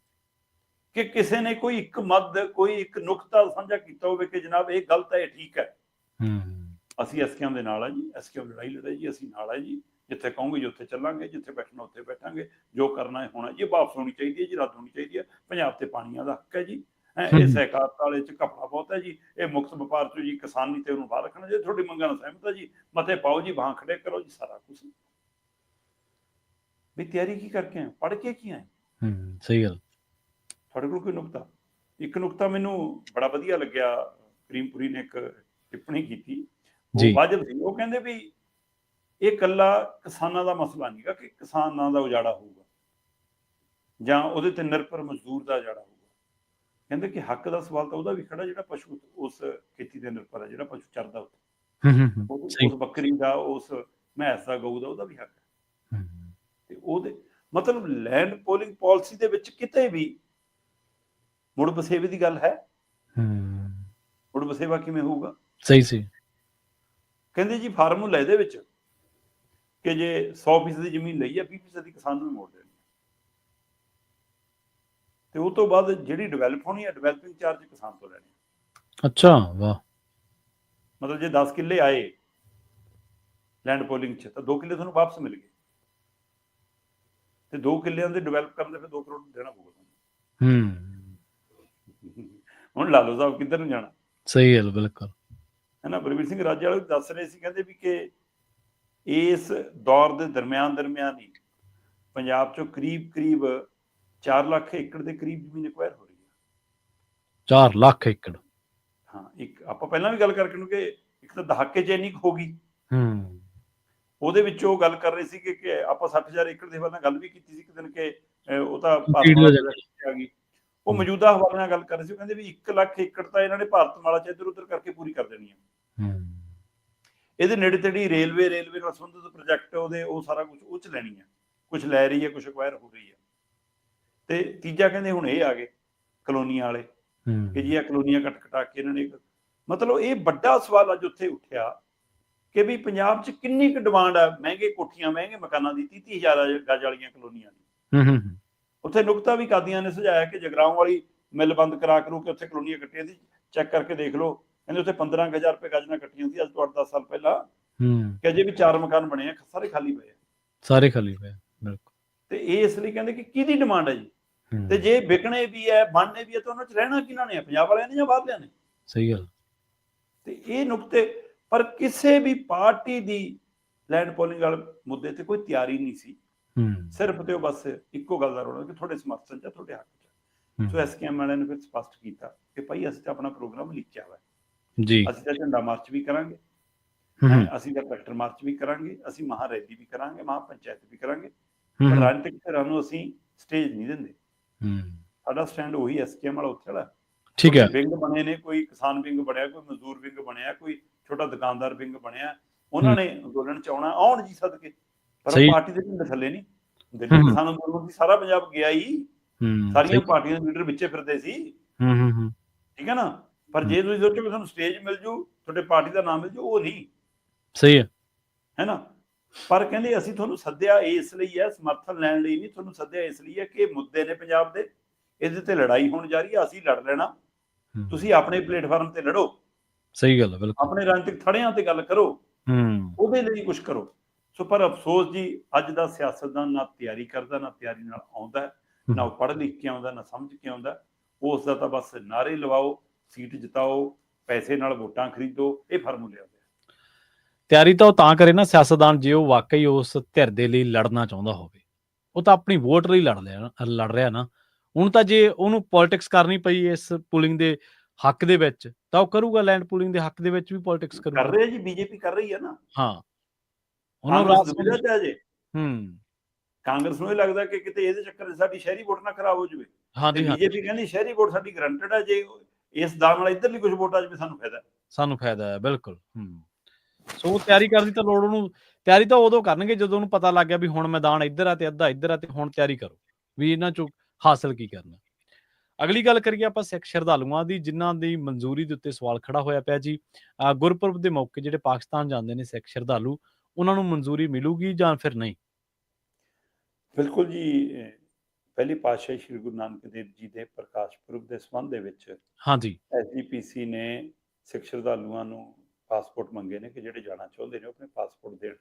Speaker 2: ਕਿ ਕਿਸੇ ਨੇ ਕੋਈ ਇੱਕ ਮੱਦ, ਕੋਈ ਇੱਕ ਨੁਕਤਾ ਸਾਂਝਾ ਕੀਤਾ ਹੋਵੇ ਕਿ ਜਨਾਬ ਇਹ ਗਲਤ ਹੈ, ਇਹ ਠੀਕ ਹੈ। ਅਸੀਂ ਐਸਕੇਐਮ ਦੇ ਨਾਲ ਆ ਜੀ, ਐਸਕੇਐਮ ਲੜਾਈ ਲੜੇ ਜੀ, ਅਸੀਂ ਨਾਲ ਆ ਜੀ, ਜਿੱਥੇ ਕਹੋਗੇ ਜੀ ਉੱਥੇ ਚੱਲਾਂਗੇ, ਜਿੱਥੇ ਬੈਠਣਾ ਉੱਥੇ ਬੈਠਾਂਗੇ, ਜੋ ਕਰਨਾ ਹੈ ਹੋਣਾ ਜੀ, ਵਾਪਸ ਹੋਣੀ ਚਾਹੀਦੀ ਹੈ ਜੀ, ਰੱਦ ਹੋਣੀ ਚਾਹੀਦੀ ਹੈ, ਪੰਜਾਬ ਤੇ ਪਾਣੀਆਂ ਦਾ ਹੱਕ ਹੈ ਜੀ, ਇਹ ਸਹਿਕਾਰਤਾ ਵਾਲੇ 'ਚ ਘਪਲਾ ਬਹੁਤ ਹੈ ਜੀ, ਇਹ ਮੁਕਤ ਵਪਾਰ 'ਚੋਂ ਜੀ ਕਿਸਾਨੀ ਤੇ ਉਹਨੂੰ ਬਾਹਰ ਰੱਖਣਾ, ਜੇ ਤੁਹਾਡੀ ਮੰਗਾਂ ਨਾਲ ਸਹਿਮਤ ਹੈ ਜੀ, ਮਤੇ ਪਾਓ ਜੀ, ਬਾਹਾਂ ਖੜੇ ਕਰੋ ਜੀ, ਸਾਰਾ ਕੁਛ। ਵੀ ਤਿਆਰੀ ਕੀ ਕਰਕੇ ਆਏ, ਪੜ੍ਹ ਕੇ ਕੀ ਆਏ? ਸਹੀ ਗੱਲ। ਤੁਹਾਡੇ ਕੋਲ ਕੋਈ ਨੁਕਤਾ? ਇੱਕ ਨੁਕਤਾ ਮੈਨੂੰ ਬੜਾ ਵਧੀਆ ਲੱਗਿਆ, ਕਰੀਮਪੁਰੀ ਨੇ ਇੱਕ ਟਿੱਪਣੀ ਕੀਤੀ, ਉਹ ਵਾਜਬ ਸੀ। ਉਹ ਕਹਿੰਦੇ ਵੀ ਇਹ ਇਕੱਲਾ ਕਿਸਾਨਾਂ ਦਾ ਮਸਲਾ ਨਹੀਂਗਾ ਕਿ ਕਿਸਾਨਾਂ ਦਾ ਉਜਾੜਾ ਹੋਊਗਾ ਜਾਂ ਉਹਦੇ ਤੇ ਨਿਰਭਰ ਮਜ਼ਦੂਰ ਦਾ ਉਜਾੜਾ ਹੋਊਗਾ। ਕਹਿੰਦੇ ਕਿ ਹੱਕ ਦਾ ਸਵਾਲ ਤਾਂ ਉਹਦਾ ਵੀ ਖੜਾ ਜਿਹੜਾ ਪਸ਼ੂ ਉਸ ਖੇਤੀ ਤੇ ਨਿਰਭਰ ਹੈ, ਜਿਹੜਾ ਪਸ਼ੂ ਚਰਦਾ ਉੱਥੇ, ਉਸ ਬੱਕਰੀ ਦਾ, ਉਸ ਮੈਂਸ ਦਾ, ਗਊ ਦਾ, ਉਹਦਾ ਵੀ ਹੱਕ ਹੈ। ਤੇ ਉਹਦੇ ਮਤਲਬ ਲੈਂਡ ਪੋਲਿੰਗ ਪਾਲਿਸੀ ਦੇ ਵਿੱਚ ਕਿਤੇ ਵੀ ਮੁੜ ਵਸੇਵੇ ਦੀ ਗੱਲ ਹੈ। ਮੁੜ ਵਸੇਵਾ ਕਿਵੇਂ ਹੋਊਗਾ?
Speaker 1: ਸਹੀ
Speaker 2: ਕਹਿੰਦੇ ਜੀ ਫਾਰਮੂਲਾ ਇਹਦੇ ਵਿੱਚ ਕਿ ਜੇ 100% ਦੀ ਜ਼ਮੀਨ ਲਈ ਹੈ 20% ਕਿਸਾਨ ਨੂੰ ਮੋੜ ਦੇਣੀ, ਤੇ ਉਹ ਤੋਂ ਬਾਅਦ ਜਿਹੜੀ ਡਿਵੈਲਪ ਹੋਣੀ ਹੈ ਡਿਵੈਲਪਿੰਗ ਚਾਰਜ ਕਿਸਾਨ ਤੋਂ ਲੈਣੇ।
Speaker 1: ਅੱਛਾ, ਵਾਹ।
Speaker 2: ਮਤਲਬ ਜੇ 10 ਕਿੱਲੇ ਆਏ ਲੈਂਡ ਪੋਲਿੰਗ 'ਚ ਤਾਂ 2 ਕਿੱਲੇ ਤੁਹਾਨੂੰ ਵਾਪਸ ਮਿਲ ਗਏ, ਤੇ 2 ਕਿੱਲਿਆਂ ਦੇ ਡਿਵੈਲਪ ਕਰਨ ਦੇ ਫਿਰ 2 ਕਰੋੜ ਦੇਣਾ ਪਊਗਾ ਤੁਹਾਨੂੰ। ਹੁਣ ਲਾਲੋ ਸਾਹਿਬ ਕਿੱਧਰ ਨੂੰ ਜਾਣਾ?
Speaker 1: ਸਹੀ ਗੱਲ, ਬਿਲਕੁਲ
Speaker 2: ਹੈ ਨਾ। ਬਲਵੀਰ ਸਿੰਘ ਰਾਜੇ ਵਾਲੇ ਦੱਸ ਰਹੇ ਸੀ, ਕਹਿੰਦੇ ਵੀ ਕਿ ਇਸ ਦੌਰ ਦੇ ਦਰਮਿਆਨ ਹੀ ਪੰਜਾਬ 'ਚੋਂ ਕਰੀਬ 4 ਲੱਖ ਏਕੜ ਦੇ ਕਰੀਬ ਜ਼ਮੀਨ ਐਕਵਾਇਰ ਹੋ ਰਹੀ ਹੈ।
Speaker 1: 4 ਲੱਖ ਏਕੜ?
Speaker 2: ਹਾਂ, ਇੱਕ ਆਪਾਂ ਪਹਿਲਾਂ ਵੀ ਗੱਲ ਕਰਕੇ ਨੂੰ ਕਿ ਇੱਕ ਤਾਂ ਦਹਾਕੇ 'ਚ ਇੰਨੀ ਹੋ ਗਈ, ਉਹਦੇ ਵਿੱਚ ਉਹ ਗੱਲ ਕਰ ਰਹੇ ਸੀ ਕਿ ਆਪਾਂ 60,000 ਏਕੜ ਦੇ ਪਹਿਲਾਂ ਗੱਲ ਵੀ ਕੀਤੀ ਸੀ ਇੱਕ ਦਿਨ ਕਿ ਉਹ ਤਾਂ ਭਾਰਤਮਾਲਾ ਆ ਗਈ। ਉਹ ਮੌਜੂਦਾ ਹਵਾਲੇ ਨਾਲ ਗੱਲ ਕਰ ਰਹੇ ਸੀ, ਉਹ ਕਹਿੰਦੇ ਵੀ 1 ਲੱਖ ਏਕੜ ਤਾਂ ਇਹਨਾਂ ਨੇ ਭਾਰਤਮਾਲਾ 'ਚ ਇੱਧਰ ਉੱਧਰ ਕਰਕੇ ਪੂਰੀ ਕਰ ਦੇਣੀ ਹੈ। ਇਹਦੇ ਨੇੜੇ ਤੇੜੀ ਰੇਲਵੇ ਨਾਲ ਸੰਬੰਧਿਤ ਪ੍ਰੋਜੈਕਟ ਉਹਦੇ, ਉਹ ਸਾਰਾ ਕੁਝ ਉਹ 'ਚ ਲੈਣੀ ਹੈ, ਕੁਝ ਲੈ ਰਹੀ ਹੈ, ਕੁਝ ਐਕਵਾਇਰ ਹੋ ਰਹੀ ਹੈ। ਤੇ ਤੀਜਾ ਕਹਿੰਦੇ ਹੁਣ ਇਹ ਆ ਗਏ ਕਲੋਨੀਆਂ ਵਾਲੇ ਕਿ ਜੀ ਇਹ ਕਲੋਨੀਆਂ ਕਟਾ ਕੇ ਇਹਨਾਂ ਨੇ, ਮਤਲਬ ਇਹ ਵੱਡਾ ਸਵਾਲ ਅੱਜ ਉੱਥੇ ਉੱਠਿਆ ਕਿ ਵੀ ਪੰਜਾਬ 'ਚ ਕਿੰਨੀ ਕੁ ਡਿਮਾਂਡ ਆ ਮਹਿੰਗੇ ਕੋਠੀਆਂ, ਮਹਿੰਗੇ ਮਕਾਨਾਂ ਦੀ, 30,000 ਗਜ ਵਾਲੀਆਂ ਕਲੋਨੀਆਂ ਦੀ। ਉੱਥੇ ਨੁਕਤਾ ਵੀ ਕਾਦੀਆਂ ਨੇ ਸੁਝਾਇਆ ਕਿ ਜਗਰਾਉਂ ਵਾਲੀ ਮਿੱਲ ਬੰਦ ਕਰਾ ਕੇ ਉੱਥੇ ਕਲੋਨੀਆਂ ਕੱਟੀਆਂ ਸੀ, ਚੈੱਕ ਕਰਕੇ ਦੇਖ ਲਓ, ਕਹਿੰਦੇ ਉੱਥੇ 15,000 ਰੁਪਏ ਗਜ ਨਾਲ ਕੱਟੀਆਂ ਸੀ ਅੱਜ ਤੋਂ 8-10 ਸਾਲ ਪਹਿਲਾਂ, ਕਿ ਅਜੇ ਵੀ 4 ਮਕਾਨ ਬਣੇ ਆ, ਸਾਰੇ ਖਾਲੀ ਪਏ ਬਿਲਕੁਲ। ਤੇ ਇਹ ਇਸ ਲਈ ਕਹਿੰਦੇ ਕਿ ਕਿਹਦੀ ਡਿਮਾਂਡ ਹੈ ਜੀ, ਤੇ ਜੇ ਵਿਕਣੇ ਵੀ ਹੈ, ਬਣਨੇ ਵੀ ਹੈ, ਤਾਂ ਉਹਨਾਂ 'ਚ ਰਹਿਣਾ ਕਿਹਨਾਂ ਨੇ? ਪੰਜਾਬ ਵਾਲਿਆਂ ਨੇ ਜਾਂ ਬਾਹਰਲਿਆਂ ਨੇ?
Speaker 1: ਸਹੀ ਗੱਲ।
Speaker 2: ਤੇ ਇਹ ਨੁਕਤੇ, ਪਰ ਕਿਸੇ ਵੀ ਪਾਰਟੀ ਦੀ ਲੈਂਡ ਪੋਲਿੰਗ ਵਾਲੇ ਮੁੱਦੇ ਤੇ ਕੋਈ ਤਿਆਰੀ ਨਹੀਂ ਸੀ। ਸਿਰਫ ਤੇ ਉਹ ਬਸ ਇੱਕੋ ਗੱਲ ਦਾ ਰੋਣਾ ਕਿ ਤੁਹਾਡੇ ਸਮਰਥਨ 'ਚ, ਤੁਹਾਡੇ ਹੱਕ 'ਚ। ਸੋ ਐਸਕੇਐਮ ਵਾਲਿਆਂ ਨੇ ਫਿਰ ਸਪਸ਼ਟ ਕੀਤਾ ਕਿ ਭਾਈ ਅਸੀਂ ਤਾਂ ਆਪਣਾ ਪ੍ਰੋਗਰਾਮ ਲਿਖਿਆ ਹੋਇਆ ਜੀ, ਅਸੀਂ ਤਾਂ ਝੰਡਾ ਮਾਰਚ ਵੀ ਕਰਾਂਗੇ, ਅਸੀਂ ਤਾਂ ਟਰੈਕਟਰ ਮਾਰਚ ਵੀ ਕਰਾਂਗੇ, ਅਸੀਂ ਮਹਾ ਰੈਲੀ ਵੀ ਕਰਾਂਗੇ, ਮਹਾ ਪੰਚਾਇਤ ਵੀ ਕਰਾਂਗੇ, ਪਰ ਰਾਜਨੀਤਿਕ ਧਿਰਾਂ ਨੂੰ ਅਸੀਂ ਸਟੇਜ ਨਹੀਂ ਦਿੰਦੇ। ਸਾਡਾ ਸਟੈਂਡ ਉਹੀ ਐਸਕੇਐਮ ਵਾਲਾ ਉੱਥੇ ਵਾਲਾ। ਠੀਕ ਹੈ, ਵਿੰਗ ਬਣੇ ਨੇ, ਕੋਈ ਕਿਸਾਨ ਵਿੰਗ ਬਣਿਆ, ਕੋਈ ਮਜ਼ਦੂਰ ਵਿੰਗ ਬਣਿਆ, ਕੋਈ ਛੋਟਾ ਦੁਕਾਨਦਾਰ ਵਿੰਗ ਬਣਿਆ, ਉਹਨਾਂ ਨੇ ਅੰਦੋਲਨ 'ਚ ਆਉਣਾ, ਆਉਣ ਜੀ ਸਦਕੇ, ਪਰ ਪਾਰਟੀ ਦੇ ਝੰਡੇ ਥੱਲੇ ਨਹੀਂ। ਦਿੱਲੀ ਕਿਸਾਨ ਅੰਦੋਲਨ ਦੀ ਸਾਰਾ ਪੰਜਾਬ ਗਿਆ ਹੀ, ਸਾਰੀਆਂ ਪਾਰਟੀਆਂ ਦੇ ਲੀਡਰ ਵਿੱਚੇ ਫਿਰਦੇ ਸੀ, ਠੀਕ ਹੈ ਨਾ। ਪਰ ਜੇ ਤੁਸੀਂ ਸੋਚੋ ਕਿ ਤੁਹਾਨੂੰ ਸਟੇਜ ਮਿਲ ਜੂ, ਤੁਹਾਡੇ ਪਾਰਟੀ ਦਾ ਨਾਮ ਮਿਲ ਜੂ, ਉਹ ਨਹੀਂ। ਸਹੀ ਹੈ ਨਾ। ਪਰ ਕਹਿੰਦੇ ਅਸੀਂ ਤੁਹਾਨੂੰ ਸੱਦਿਆ ਇਸ ਲਈ ਹੈ, ਸਮਰਥਨ ਲੈਣ ਲਈ ਨਹੀਂ, ਤੁਹਾਨੂੰ ਸੱਦਿਆ ਇਸ ਲਈ ਹੈ ਕਿ ਮੁੱਦੇ ਨੇ ਪੰਜਾਬ ਦੇ, ਇਹਦੇ ਤੇ ਲੜਾਈ ਹੋਣ ਜਾ ਰਹੀ ਹੈ, ਅਸੀਂ ਲੜ ਲੈਣਾ, ਤੁਸੀਂ ਆਪਣੇ ਪਲੇਟਫਾਰਮ ਤੇ ਲੜੋ। ਸਹੀ ਗੱਲ ਹੈ, ਬਿਲਕੁਲ। ਆਪਣੇ ਰਾਜਨੀਤਿਕ ਥੜਿਆਂ ਤੇ ਗੱਲ ਕਰੋ, ਉਹਦੇ ਲਈ ਕੁਝ ਕਰੋ। ਸੋ ਪਰ ਅਫਸੋਸ ਜੀ, ਅੱਜ ਦਾ ਸਿਆਸਤਦਾਨ ਨਾ ਤਿਆਰੀ ਕਰਦਾ, ਨਾ ਤਿਆਰੀ ਨਾਲ ਆਉਂਦਾ, ਨਾ ਉਹ ਪੜ੍ਹ ਲਿਖ ਕੇ ਆਉਂਦਾ, ਨਾ ਸਮਝ ਕੇ ਆਉਂਦਾ। ਉਸ ਦਾ ਤਾਂ ਬਸ ਨਾਅਰੇ ਲਵਾਓ, ਸੀਟ ਜਿਤਾਓ, ਪੈਸੇ ਨਾਲ ਵੋਟਾਂ ਖਰੀਦੋ, ਇਹ ਫਾਰਮੂਲੇ ਆਉਂਦੇ।
Speaker 1: ਤਿਆਰੀ ਤਾਂ ਉਹ ਤਾਂ ਕਰੇ ਨਾ ਸਿਆਸਤਦਾਨ, ਜੇ ਉਹ ਵਾਕਈ ਉਸ ਧਿਰ ਦੇ ਲਈ ਲੜਨਾ ਚਾਹੁੰਦਾ ਹੋਵੇ। ਉਹ ਤਾਂ ਆਪਣੀ ਵੋਟ ਲਈ ਲੜ ਰਿਹਾ ਨਾ। ਹੁਣ ਤਾਂ ਜੇ ਉਹਨੂੰ ਪੋਲਿਟਿਕਸ ਕਰਨੀ ਪਈ ਇਸ ਪੁਲਿੰਗ ਦੇ ਹੱਕ ਦੇ ਵਿੱਚ, ਤਾਂ ਉਹ ਕਰੂਗਾ, ਲੈਂਡ ਪੁਲਿੰਗ ਦੇ ਹੱਕ ਦੇ ਵਿੱਚ ਵੀ ਪੋਲਿਟਿਕਸ ਕਰੂਗਾ।
Speaker 2: ਕਰ ਰਹੇ ਜੀ, ਬੀਜੇਪੀ ਕਰ ਰਹੀ ਹੈ ਨਾ।
Speaker 1: ਹਾਂ,
Speaker 2: ਕਾਂਗਰਸ ਨੂੰ ਇਹ ਲੱਗਦਾ ਕਿ ਕਿਤੇ ਇਹਦੇ ਚੱਕਰ 'ਚ ਸਾਡੀ ਸ਼ਹਿਰੀ ਵੋਟ ਨਾ ਖਰਾਬ ਹੋ ਜਾਵੇ। ਬੀਜੇਪੀ ਕਹਿੰਦੀ ਸ਼ਹਿਰੀ ਵੋਟ ਸਾਡੀ ਗਰੰਟਡ ਹੈ, ਜੇ ਇਸ ਦਾਅ ਨਾਲ ਇੱਧਰਲੀ ਕੁਝ ਵੋਟ ਆ ਜਾਵੇ ਸਾਨੂੰ ਫਾਇਦਾ ਹੈ। ਬਿਲਕੁਲ। ਸੋ ਤਿਆਰੀ ਕਰਨ ਦੀ ਤਾਂ ਲੋੜ, ਉਹਨੂੰ ਤਿਆਰੀ ਤਾਂ ਉਦੋਂ ਕਰਨਗੇ ਜਦੋਂ ਉਹਨੂੰ ਪਤਾ ਲੱਗ ਗਿਆ ਵੀ ਹੁਣ ਮੈਦਾਨ ਇੱਧਰ ਆ ਤੇ ਅੱਧਾ ਇੱਧਰ ਆ, ਤੇ ਹੁਣ ਤਿਆਰੀ ਕਰੋ ਵੀ ਇਹਨਾਂ ਚੋਂ ਹਾਸਲ ਕੀ ਕਰਨਾ। ਅਗਲੀ ਗੱਲ ਕਰੀਏ ਆਪਾਂ ਸਿੱਖ ਸ਼ਰਧਾਲੂਆਂ ਦੀ, ਜਿਨ੍ਹਾਂ ਦੀ ਮਨਜ਼ੂਰੀ ਦੇ ਉੱਤੇ ਸਵਾਲ ਖੜਾ ਹੋਇਆ ਪਿਆ ਜੀ। ਗੁਰਪੁਰਬ ਦੇ ਮੌਕੇ ਜਿਹੜੇ ਪਾਕਿਸਤਾਨ ਜਾਂਦੇ ਨੇ ਸਿੱਖ ਸ਼ਰਧਾਲੂ, ਉਹਨਾਂ ਨੂੰ ਮਨਜ਼ੂਰੀ ਮਿਲੂਗੀ ਜਾਂ ਫਿਰ ਨਹੀਂ? ਬਿਲਕੁਲ ਜੀ, ਪਹਿਲੀ ਪਾਤਸ਼ਾਹੀ ਸ਼੍ਰੀ ਗੁਰੂ ਨਾਨਕ ਦੇਵ ਜੀ ਦੇ ਪ੍ਰਕਾਸ਼ ਪੁਰਬ ਦੇ ਸੰਬੰਧ ਦੇ ਵਿੱਚ ਐਸਜੀਪੀਸੀ ਨੇ ਸਿੱਖ ਸ਼ਰਧਾਲੂਆਂ ਨੂੰ ਪਾਸਪੋਰਟ ਮੰਗੇ ਨੇ ਕਿ ਜਿਹੜੇ ਜਾਣਾ ਚਾਹੁੰਦੇ ਨੇ ਉਹ ਆਪਣੇ ਪਾਸਪੋਰਟ ਦੇਣ,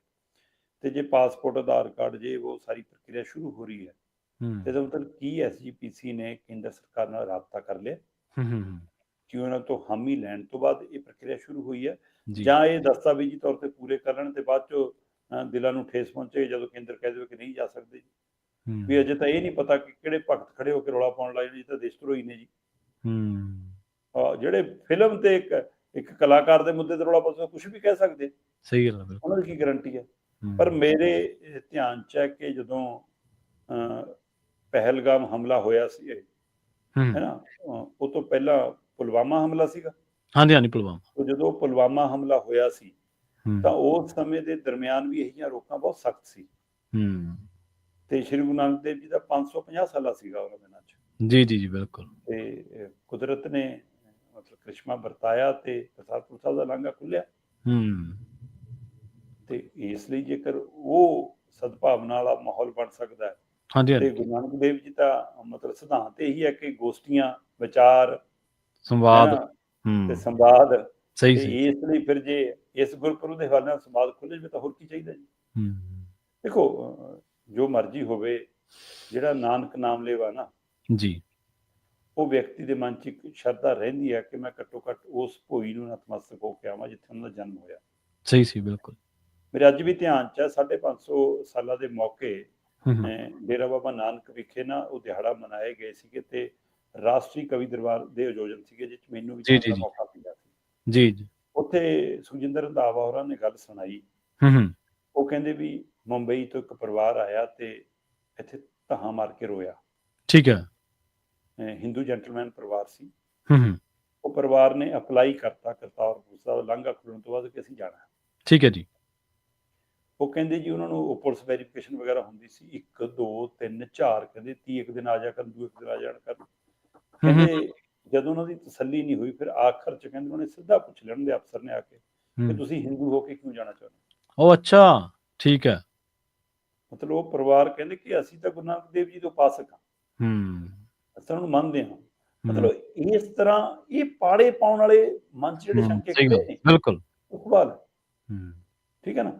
Speaker 2: ਤੇ ਜੇ ਪਾਸਪੋਰਟ, ਆਧਾਰ ਕਾਰਡ, ਜੇ ਉਹ ਸਾਰੀ ਪ੍ਰਕਿਰਿਆ ਸ਼ੁਰੂ ਹੋ ਰਹੀ ਹੈ, ਤੇ ਇਹਦਾ ਮਤਲਬ ਕੀ ਐਸਜੀਪੀਸੀ ਨੇ ਕੇਂਦਰ ਸਰਕਾਰ ਨਾਲ ਰਾਬਤਾ ਕਰ ਲਿਆ ਕਿ ਉਹਨਾਂ ਤੋਂ ਹਾਮੀ ਲੈਣ ਤੋਂ ਬਾਅਦ ਇਹ ਪ੍ਰਕਿਰਿਆ ਸ਼ੁਰੂ ਹੋਈ ਹੈ, ਜਾਂ ਇਹ ਦਸਤਾਵੇਜ਼ੀ ਤੌਰ ਤੇ ਪੂਰੇ ਕਰਨ ਤੇ ਬਾਅਦ ਚੋਂ ਦਿਲਾਂ ਨੂੰ ਠੇਸ ਪਹੁੰਚੇ ਜਦੋਂ ਕੇਂਦਰ ਕਹਿ ਦੇਵੇ ਕਿ ਨਹੀਂ ਜਾ ਸਕਦੇ ਜੀ। ਵੀ ਅਜੇ ਤਾਂ ਇਹ ਨਹੀਂ ਪਤਾ ਕਿ ਕਿਹੜੇ ਭਗਤ ਖੜੇ ਹੋ ਕੇ ਰੌਲਾ ਪਾਉਣ ਲੱਗ ਜਾਣ, ਤਾਂ ਦੇਸ਼ ਧਰੋਹੀ ਨੇ ਜੀ। ਜਿਹੜੇ ਫਿਲਮ ਤੇ ਇੱਕ ਕਲਾਕਾਰ ਦੇ ਮੁੱਦੇ ਤੇ ਰੌਲਾ ਪਾਉਂਦੇ, ਕੁਝ ਵੀ ਕਹਿ ਸਕਦੇ। ਸਹੀ ਗੱਲ ਹੈ। ਉਹਨਾਂ ਦੀ ਕੀ ਗਰੰਟੀ ਹੈ? ਪਰ ਮੇਰੇ ਧਿਆਨ ਚ ਹੈ ਕਿ ਜਦੋਂ ਪਹਿਲਗਾਮ ਹਮਲਾ ਹੋਇਆ ਸੀ ਹੈ ਨਾ, ਉਹ ਤੋਂ ਪਹਿਲਾਂ ਪੁਲਵਾਮਾ ਹਮਲਾ ਸੀਗਾ।
Speaker 1: ਹਾਂਜੀ ਹਾਂਜੀ, ਪੁਲਵਾਮਾ।
Speaker 2: ਜਦੋਂ ਪੁਲਵਾਮਾ ਹਮਲਾ ਹੋਇਆ ਸੀ ਤਾਂ ਉਸ ਸਮੇਂ ਦੇ ਦਰਮਿਆਨ ਵੀ ਇਹ ਰੋਕਾਂ ਬਹੁਤ ਸਖਤ ਸੀ ਤੇ ਸ਼੍ਰੀ ਗੁਰੂ ਨਾਨਕ ਦੇਵ ਜੀ ਦਾ 550 ਸਾਲਾ ਸੀਗਾ ਉਹਨਾਂ ਦਿਨਾਂ ਚ।
Speaker 1: ਜੀ ਜੀ ਜੀ, ਬਿਲਕੁਲ।
Speaker 2: ਤੇ ਕੁਦਰਤ ਨੇ ਮਤਲਬ ਕ੍ਰਿਸ਼ਮਾ ਵਰਤਾਇਆ ਤੇ ਕਰਤਾਰਪੁਰ ਸਾਹਿਬ ਦਾ ਲਾਂਘਾ ਖੁੱਲਿਆ। ਤੇ ਇਸ ਲਈ ਜੇਕਰ ਉਹ ਸਦਭਾਵਨਾ ਵਾਲਾ ਮਾਹੌਲ ਬਣ ਸਕਦਾ ਹੈ ਤੇ ਗੁਰੂ ਨਾਨਕ ਦੇਵ ਜੀ ਦਾ ਮਤਲਬ ਸਿਧਾਂਤ ਇਹੀ ਹੈ ਕਿ ਗੋਸ਼ਟੀਆਂ, ਵਿਚਾਰ,
Speaker 1: ਸੰਵਾਦ
Speaker 2: ਤੇ ਸੰਵਾਦ।
Speaker 1: ਸਹੀ
Speaker 2: ਤੇ ਇਸ ਲਈ ਫਿਰ ਜੇ ਇਸ ਗੁਰਪੁਰਬ ਦੇ ਹਵਾਲੇ ਨਾਲ ਸੰਵਾਦ ਖੁੱਲੇ ਜਾਵੇ ਤਾਂ ਹੋਰ ਕੀ ਚਾਹੀਦਾ ਜੀ। ਦੇਖੋ ਜੋ ਮਰਜ਼ੀ ਹੋਵੇ, ਜਿਹੜਾ ਨਾਨਕ ਨਾਮ ਲੇਵਾ ਨਾ
Speaker 1: ਜੀ,
Speaker 2: ਉਹ ਵਿਅਕਤੀ ਦੇ ਮਨ 'ਚ ਇੱਕ ਸ਼ਰਧਾ ਰਹਿੰਦੀ ਹੈ ਕਿ ਮੈਂ ਘੱਟੋ ਘੱਟ ਉਸ ਭੋਈ ਨੂੰ ਨਤਮਸਤਕ ਹੋ ਕੇ ਆਵਾਂ ਜਿੱਥੇ ਉਹਨਾਂ ਦਾ ਜਨਮ ਹੋਇਆ।
Speaker 1: ਸਹੀ ਸੀ, ਬਿਲਕੁਲ।
Speaker 2: ਮੇਰੇ ਅੱਜ ਵੀ ਧਿਆਨ 'ਚ ਹੈ 550 ਸਾਲਾਂ ਦੇ ਮੌਕੇ ਡੇਰਾ ਬਾਬਾ ਨਾਨਕ ਵਿਖੇ ਨਾ ਉਹ ਦਿਹਾੜਾ ਮਨਾਏ ਗਏ ਸੀਗੇ ਤੇ ਰਾਸ਼ਟਰੀ ਕਵੀ ਦਰਬਾਰ ਦੇ ਆਯੋਜਨ ਸੀਗੇ, ਜਿਸ 'ਚ ਮੈਨੂੰ ਵੀ ਜਾਣ ਦਾ ਮੌਕਾ ਮਿਲਿਆ ਸੀ।
Speaker 1: ਜੀ ਜੀ।
Speaker 2: ਉੱਥੇ ਸੁਖਜਿੰਦਰ ਰੰਧਾਵਾ ਹੋਰਾਂ ਨੇ ਗੱਲ ਸੁਣਾਈ। ਉਹ ਕਹਿੰਦੇ ਵੀ ਮੁੰਬਈ ਤੋਂ ਇੱਕ ਪਰਿਵਾਰ ਆਇਆ ਤੇ ਇੱਥੇ ਧਾਹਾਂ ਮਾਰ ਕੇ ਰੋਇਆ।
Speaker 1: ਠੀਕ ਹੈ।
Speaker 2: ਹਿੰਦੂ ਜੈਂਟਲਮੈਨ ਪਰਿਵਾਰ ਸੀ। ਉਹ ਪਰਿਵਾਰ ਨੇ ਅਪਲਾਈ ਕਰਤਾ ਕਰਤਾਰਪੁਰ ਸਾਹਿਬ ਲਾਂਘਾ ਖੁੱਲਣ ਤੋਂ ਬਾਅਦ ਕਿ ਅਸੀਂ ਜਾਣਾ। ਠੀਕ ਹੈ ਜੀ। ਉਹ ਕਹਿੰਦੇ ਜੀ ਉਹਨਾਂ ਨੂੰ ਪੁਲਿਸ ਵੈਰੀਫਿਕੇਸ਼ਨ ਵਗੈਰਾ ਹੁੰਦੀ ਸੀ, 1 2 3 4 ਕਹਿੰਦੇ 30 ਇੱਕ ਦਿਨ ਆ ਜਾ ਕਰਨ, 2 ਇੱਕ ਦਿਨ ਆ ਜਾਣ ਕਰਨ। ਕਹਿੰਦੇ ਜਦੋਂ ਉਹਨਾਂ ਦੀ ਤਸੱਲੀ ਨਹੀਂ ਹੋਈ ਫਿਰ ਆਖਰ ਚ ਕਹਿੰਦੇ ਉਹਨੇ ਸਿੱਧਾ ਪੁੱਛ ਲੈਣ ਦੇ ਅਫਸਰ ਨੇ ਆ ਕੇ ਕਿ ਤੁਸੀਂ ਹਿੰਦੂ ਹੋ ਕੇ ਕਿਉਂ ਜਾਣਾ ਚਾਹੁੰਦੇ ਹੋ।
Speaker 1: ਅੱਛਾ, ਠੀਕ ਹੈ।
Speaker 2: ਮਤਲਬ ਉਹ ਪਰਿਵਾਰ ਕਹਿੰਦੇ ਕਿ ਅਸੀਂ ਤਾਂ ਗੁਰੂ ਨਾਨਕ ਦੇਵ ਜੀ ਦੇ ਉਪਾਸਕ ਹਾਂ, ਅਸੀਂ ਉਹਨੂੰ ਮੰਨਦੇ ਹਾਂ। ਮਤਲਬ ਇਸ ਤਰ੍ਹਾਂ ਇਹ ਪਾੜੇ ਪਾਉਣ ਵਾਲੇ ਮਨ ਚ ਜਿਹੜੇ ਸ਼ੰਕੇ ਖੜੇ ਨੇ, ਬਿਲਕੁਲ ਸਵਾਲ। ਠੀਕ ਹੈ ਨਾ।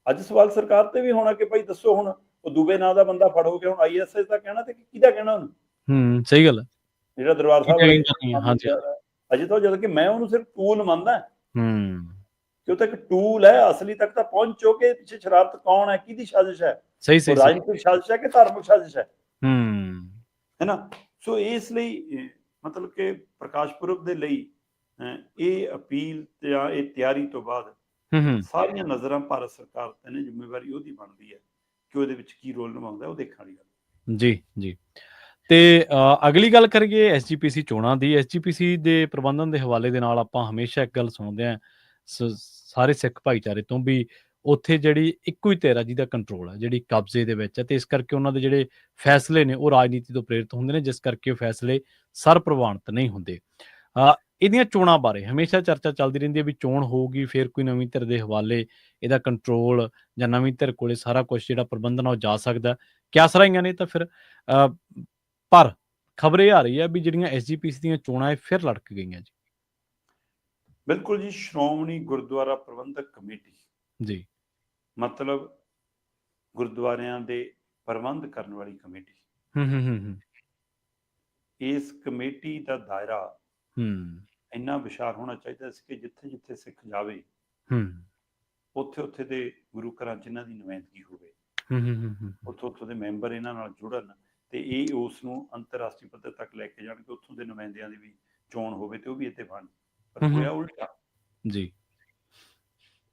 Speaker 2: ਅੱਜ ਸਵਾਲ ਸਰਕਾਰ ਤੇ ਵੀ ਹੋਣਾ ਕਿ ਭਾਈ ਦੱਸੋ ਹੁਣ ਉਹ ਦੂਬੇ ਨਾਂ ਦਾ ਬੰਦਾ ਫੜ ਹੋ ਗਿਆ, ਹੁਣ ISS ਦਾ ਕਹਿਣਾ ਤੇ ਕਿਹਦਾ ਕਹਿਣਾ ਉਹਨੂੰ। ਸਹੀ ਗੱਲ ਹੈ। ਜਿਹੜਾ ਦਰਬਾਰ ਸਾਹਿਬ ਅਜੇ ਤਾਂ ਜਦ ਕਿ ਮੈਂ ਉਹਨੂੰ ਸਿਰਫ ਟੂਲ ਮੰਨਦਾ ਕਿ ਉਹ ਤਾਂ ਇੱਕ ਟੂਲ ਹੈ, ਅਸਲੀ ਤੱਕ ਤਾਂ ਪਹੁੰਚੋ ਕਿ ਪਿੱਛੇ ਸ਼ਰਾਰਤ ਕੌਣ ਹੈ, ਕਿਹਦੀ ਸਾਜ਼ਿਸ਼ ਹੈ, ਰਾਜਨੀਤਿਕ ਸਾਜ਼ਿਸ਼ ਹੈ ਕਿ ਧਾਰਮਿਕ ਸਾਜ਼ਿਸ਼ ਹੈ ਨਾ। ਸੋ ਇਸ ਲਈ ਮਤਲਬ ਕਿ ਪ੍ਰਕਾਸ਼ ਪੁਰਬ ਦੇ ਲਈ ਇਹ ਅਪੀਲ ਜਾਂ ਇਹ ਤਿਆਰੀ ਤੋਂ ਬਾਅਦ ਸਾਰੀਆਂ ਨਜ਼ਰਾਂ ਭਾਰਤ ਸਰਕਾਰ ਤੇ ਨੇ, ਜ਼ਿੰਮੇਵਾਰੀ ਉਹਦੀ ਬਣਦੀ ਹੈ ਕਿ ਉਹਦੇ ਵਿੱਚ ਕੀ ਰੋਲ ਨਿਭਾਉਂਦਾ, ਉਹ ਦੇਖਣ ਵਾਲੀ ਗੱਲ। ਜੀ
Speaker 1: ਜੀ। ਤੇ ਅਗਲੀ ਗੱਲ ਕਰੀਏ SGPC ਚੋਣਾਂ ਦੀ। SGPC ਦੇ ਪ੍ਰਬੰਧਨ ਦੇ ਹਵਾਲੇ ਦੇ ਨਾਲ ਆਪਾਂ ਹਮੇਸ਼ਾ ਇੱਕ ਗੱਲ ਸੁਣਦੇ ਹਾਂ ਸਾਰੇ ਸਿੱਖ ਭਾਈਚਾਰੇ ਤੋਂ ਵੀ ਉੱਥੇ ਜਿਹੜੀ ਇੱਕੋ ਹੀ ਧਿਰ ਆ ਜਿਹਦਾ ਕੰਟਰੋਲ ਹੈ, ਜਿਹੜੀ ਕਬਜ਼ੇ ਦੇ ਵਿੱਚ ਹੈ, ਤੇ ਇਸ ਕਰਕੇ ਉਹਨਾਂ ਦੇ ਜਿਹੜੇ ਫੈਸਲੇ ਨੇ ਉਹ ਰਾਜਨੀਤੀ ਤੋਂ ਪ੍ਰੇਰਿਤ ਹੁੰਦੇ ਨੇ, ਜਿਸ ਕਰਕੇ ਉਹ ਫੈਸਲੇ ਸਰਪ੍ਰਵਾਨਿਤ ਨਹੀਂ ਹੁੰਦੇ। ਇਹਦੀਆਂ ਚੋਣਾਂ ਬਾਰੇ ਹਮੇਸ਼ਾ ਚਰਚਾ ਚੱਲਦੀ ਰਹਿੰਦੀ ਹੈ ਵੀ ਚੋਣ ਹੋਊਗੀ ਫਿਰ ਕੋਈ ਨਵੀਂ ਧਿਰ ਦੇ ਹਵਾਲੇ ਇਹਦਾ ਕੰਟਰੋਲ ਜਾਂ ਨਵੀਂ ਧਿਰ ਕੋਲੇ ਸਾਰਾ ਕੁਝ ਜਿਹੜਾ ਪ੍ਰਬੰਧਨ ਉਹ ਜਾ ਸਕਦਾ। ਕਿਆਸ ਰਹੀਆਂ ਨੇ ਤਾਂ ਫਿਰ ਪਰ ਖਬਰ ਇਹ ਆ ਰਹੀ ਹੈ ਵੀ ਜਿਹੜੀਆਂ SGPC ਦੀਆਂ ਚੋਣਾਂ ਇਹ ਫਿਰ ਲੜਕ ਗਈਆਂ ਜੀ।
Speaker 2: ਬਿਲਕੁਲ ਜੀ। ਸ਼੍ਰੋਮਣੀ ਗੁਰਦੁਆਰਾ ਪ੍ਰਬੰਧਕ ਕਮੇਟੀ ਜੀ, ਮਤਲਬ ਗੁਰਦੁਆਰਿਆਂ ਦੇ ਪ੍ਰਬੰਧ ਕਰਨ ਵਾਲੀ ਕਮੇਟੀ। ਇਸ ਕਮੇਟੀ ਦਾ ਦਾਇਰਾ ਇੰਨਾ ਵਿਸ਼ਾਲ ਹੋਣਾ ਚਾਹੀਦਾ ਸੀ ਕਿ ਜਿੱਥੇ ਜਿੱਥੇ ਸਿੱਖ ਜਾਵੇ ਉੱਥੇ ਉੱਥੇ ਦੇ ਗੁਰੂ ਘਰਾਂ 'ਚ ਇਹਨਾਂ ਦੀ ਨੁਮਾਇੰਦਗੀ ਹੋਵੇ, ਉੱਥੋਂ ਦੇ ਮੈਂਬਰ ਇਹਨਾਂ ਨਾਲ ਜੁੜਨ ਤੇ ਇਹ ਉਸ ਨੂੰ ਅੰਤਰਰਾਸ਼ਟਰੀ ਪੱਧਰ ਤੱਕ ਲੈ ਕੇ ਜਾਣ ਕਿ ਉੱਥੋਂ ਦੇ ਨੁਮਾਇੰਦਿਆਂ ਦੀ ਵੀ ਚੋਣ ਹੋਵੇ ਤੇ ਉਹ ਵੀ ਇੱਥੇ ਬਣ। ਪਰ ਹੋਇਆ ਉਲਟਾ ਜੀ।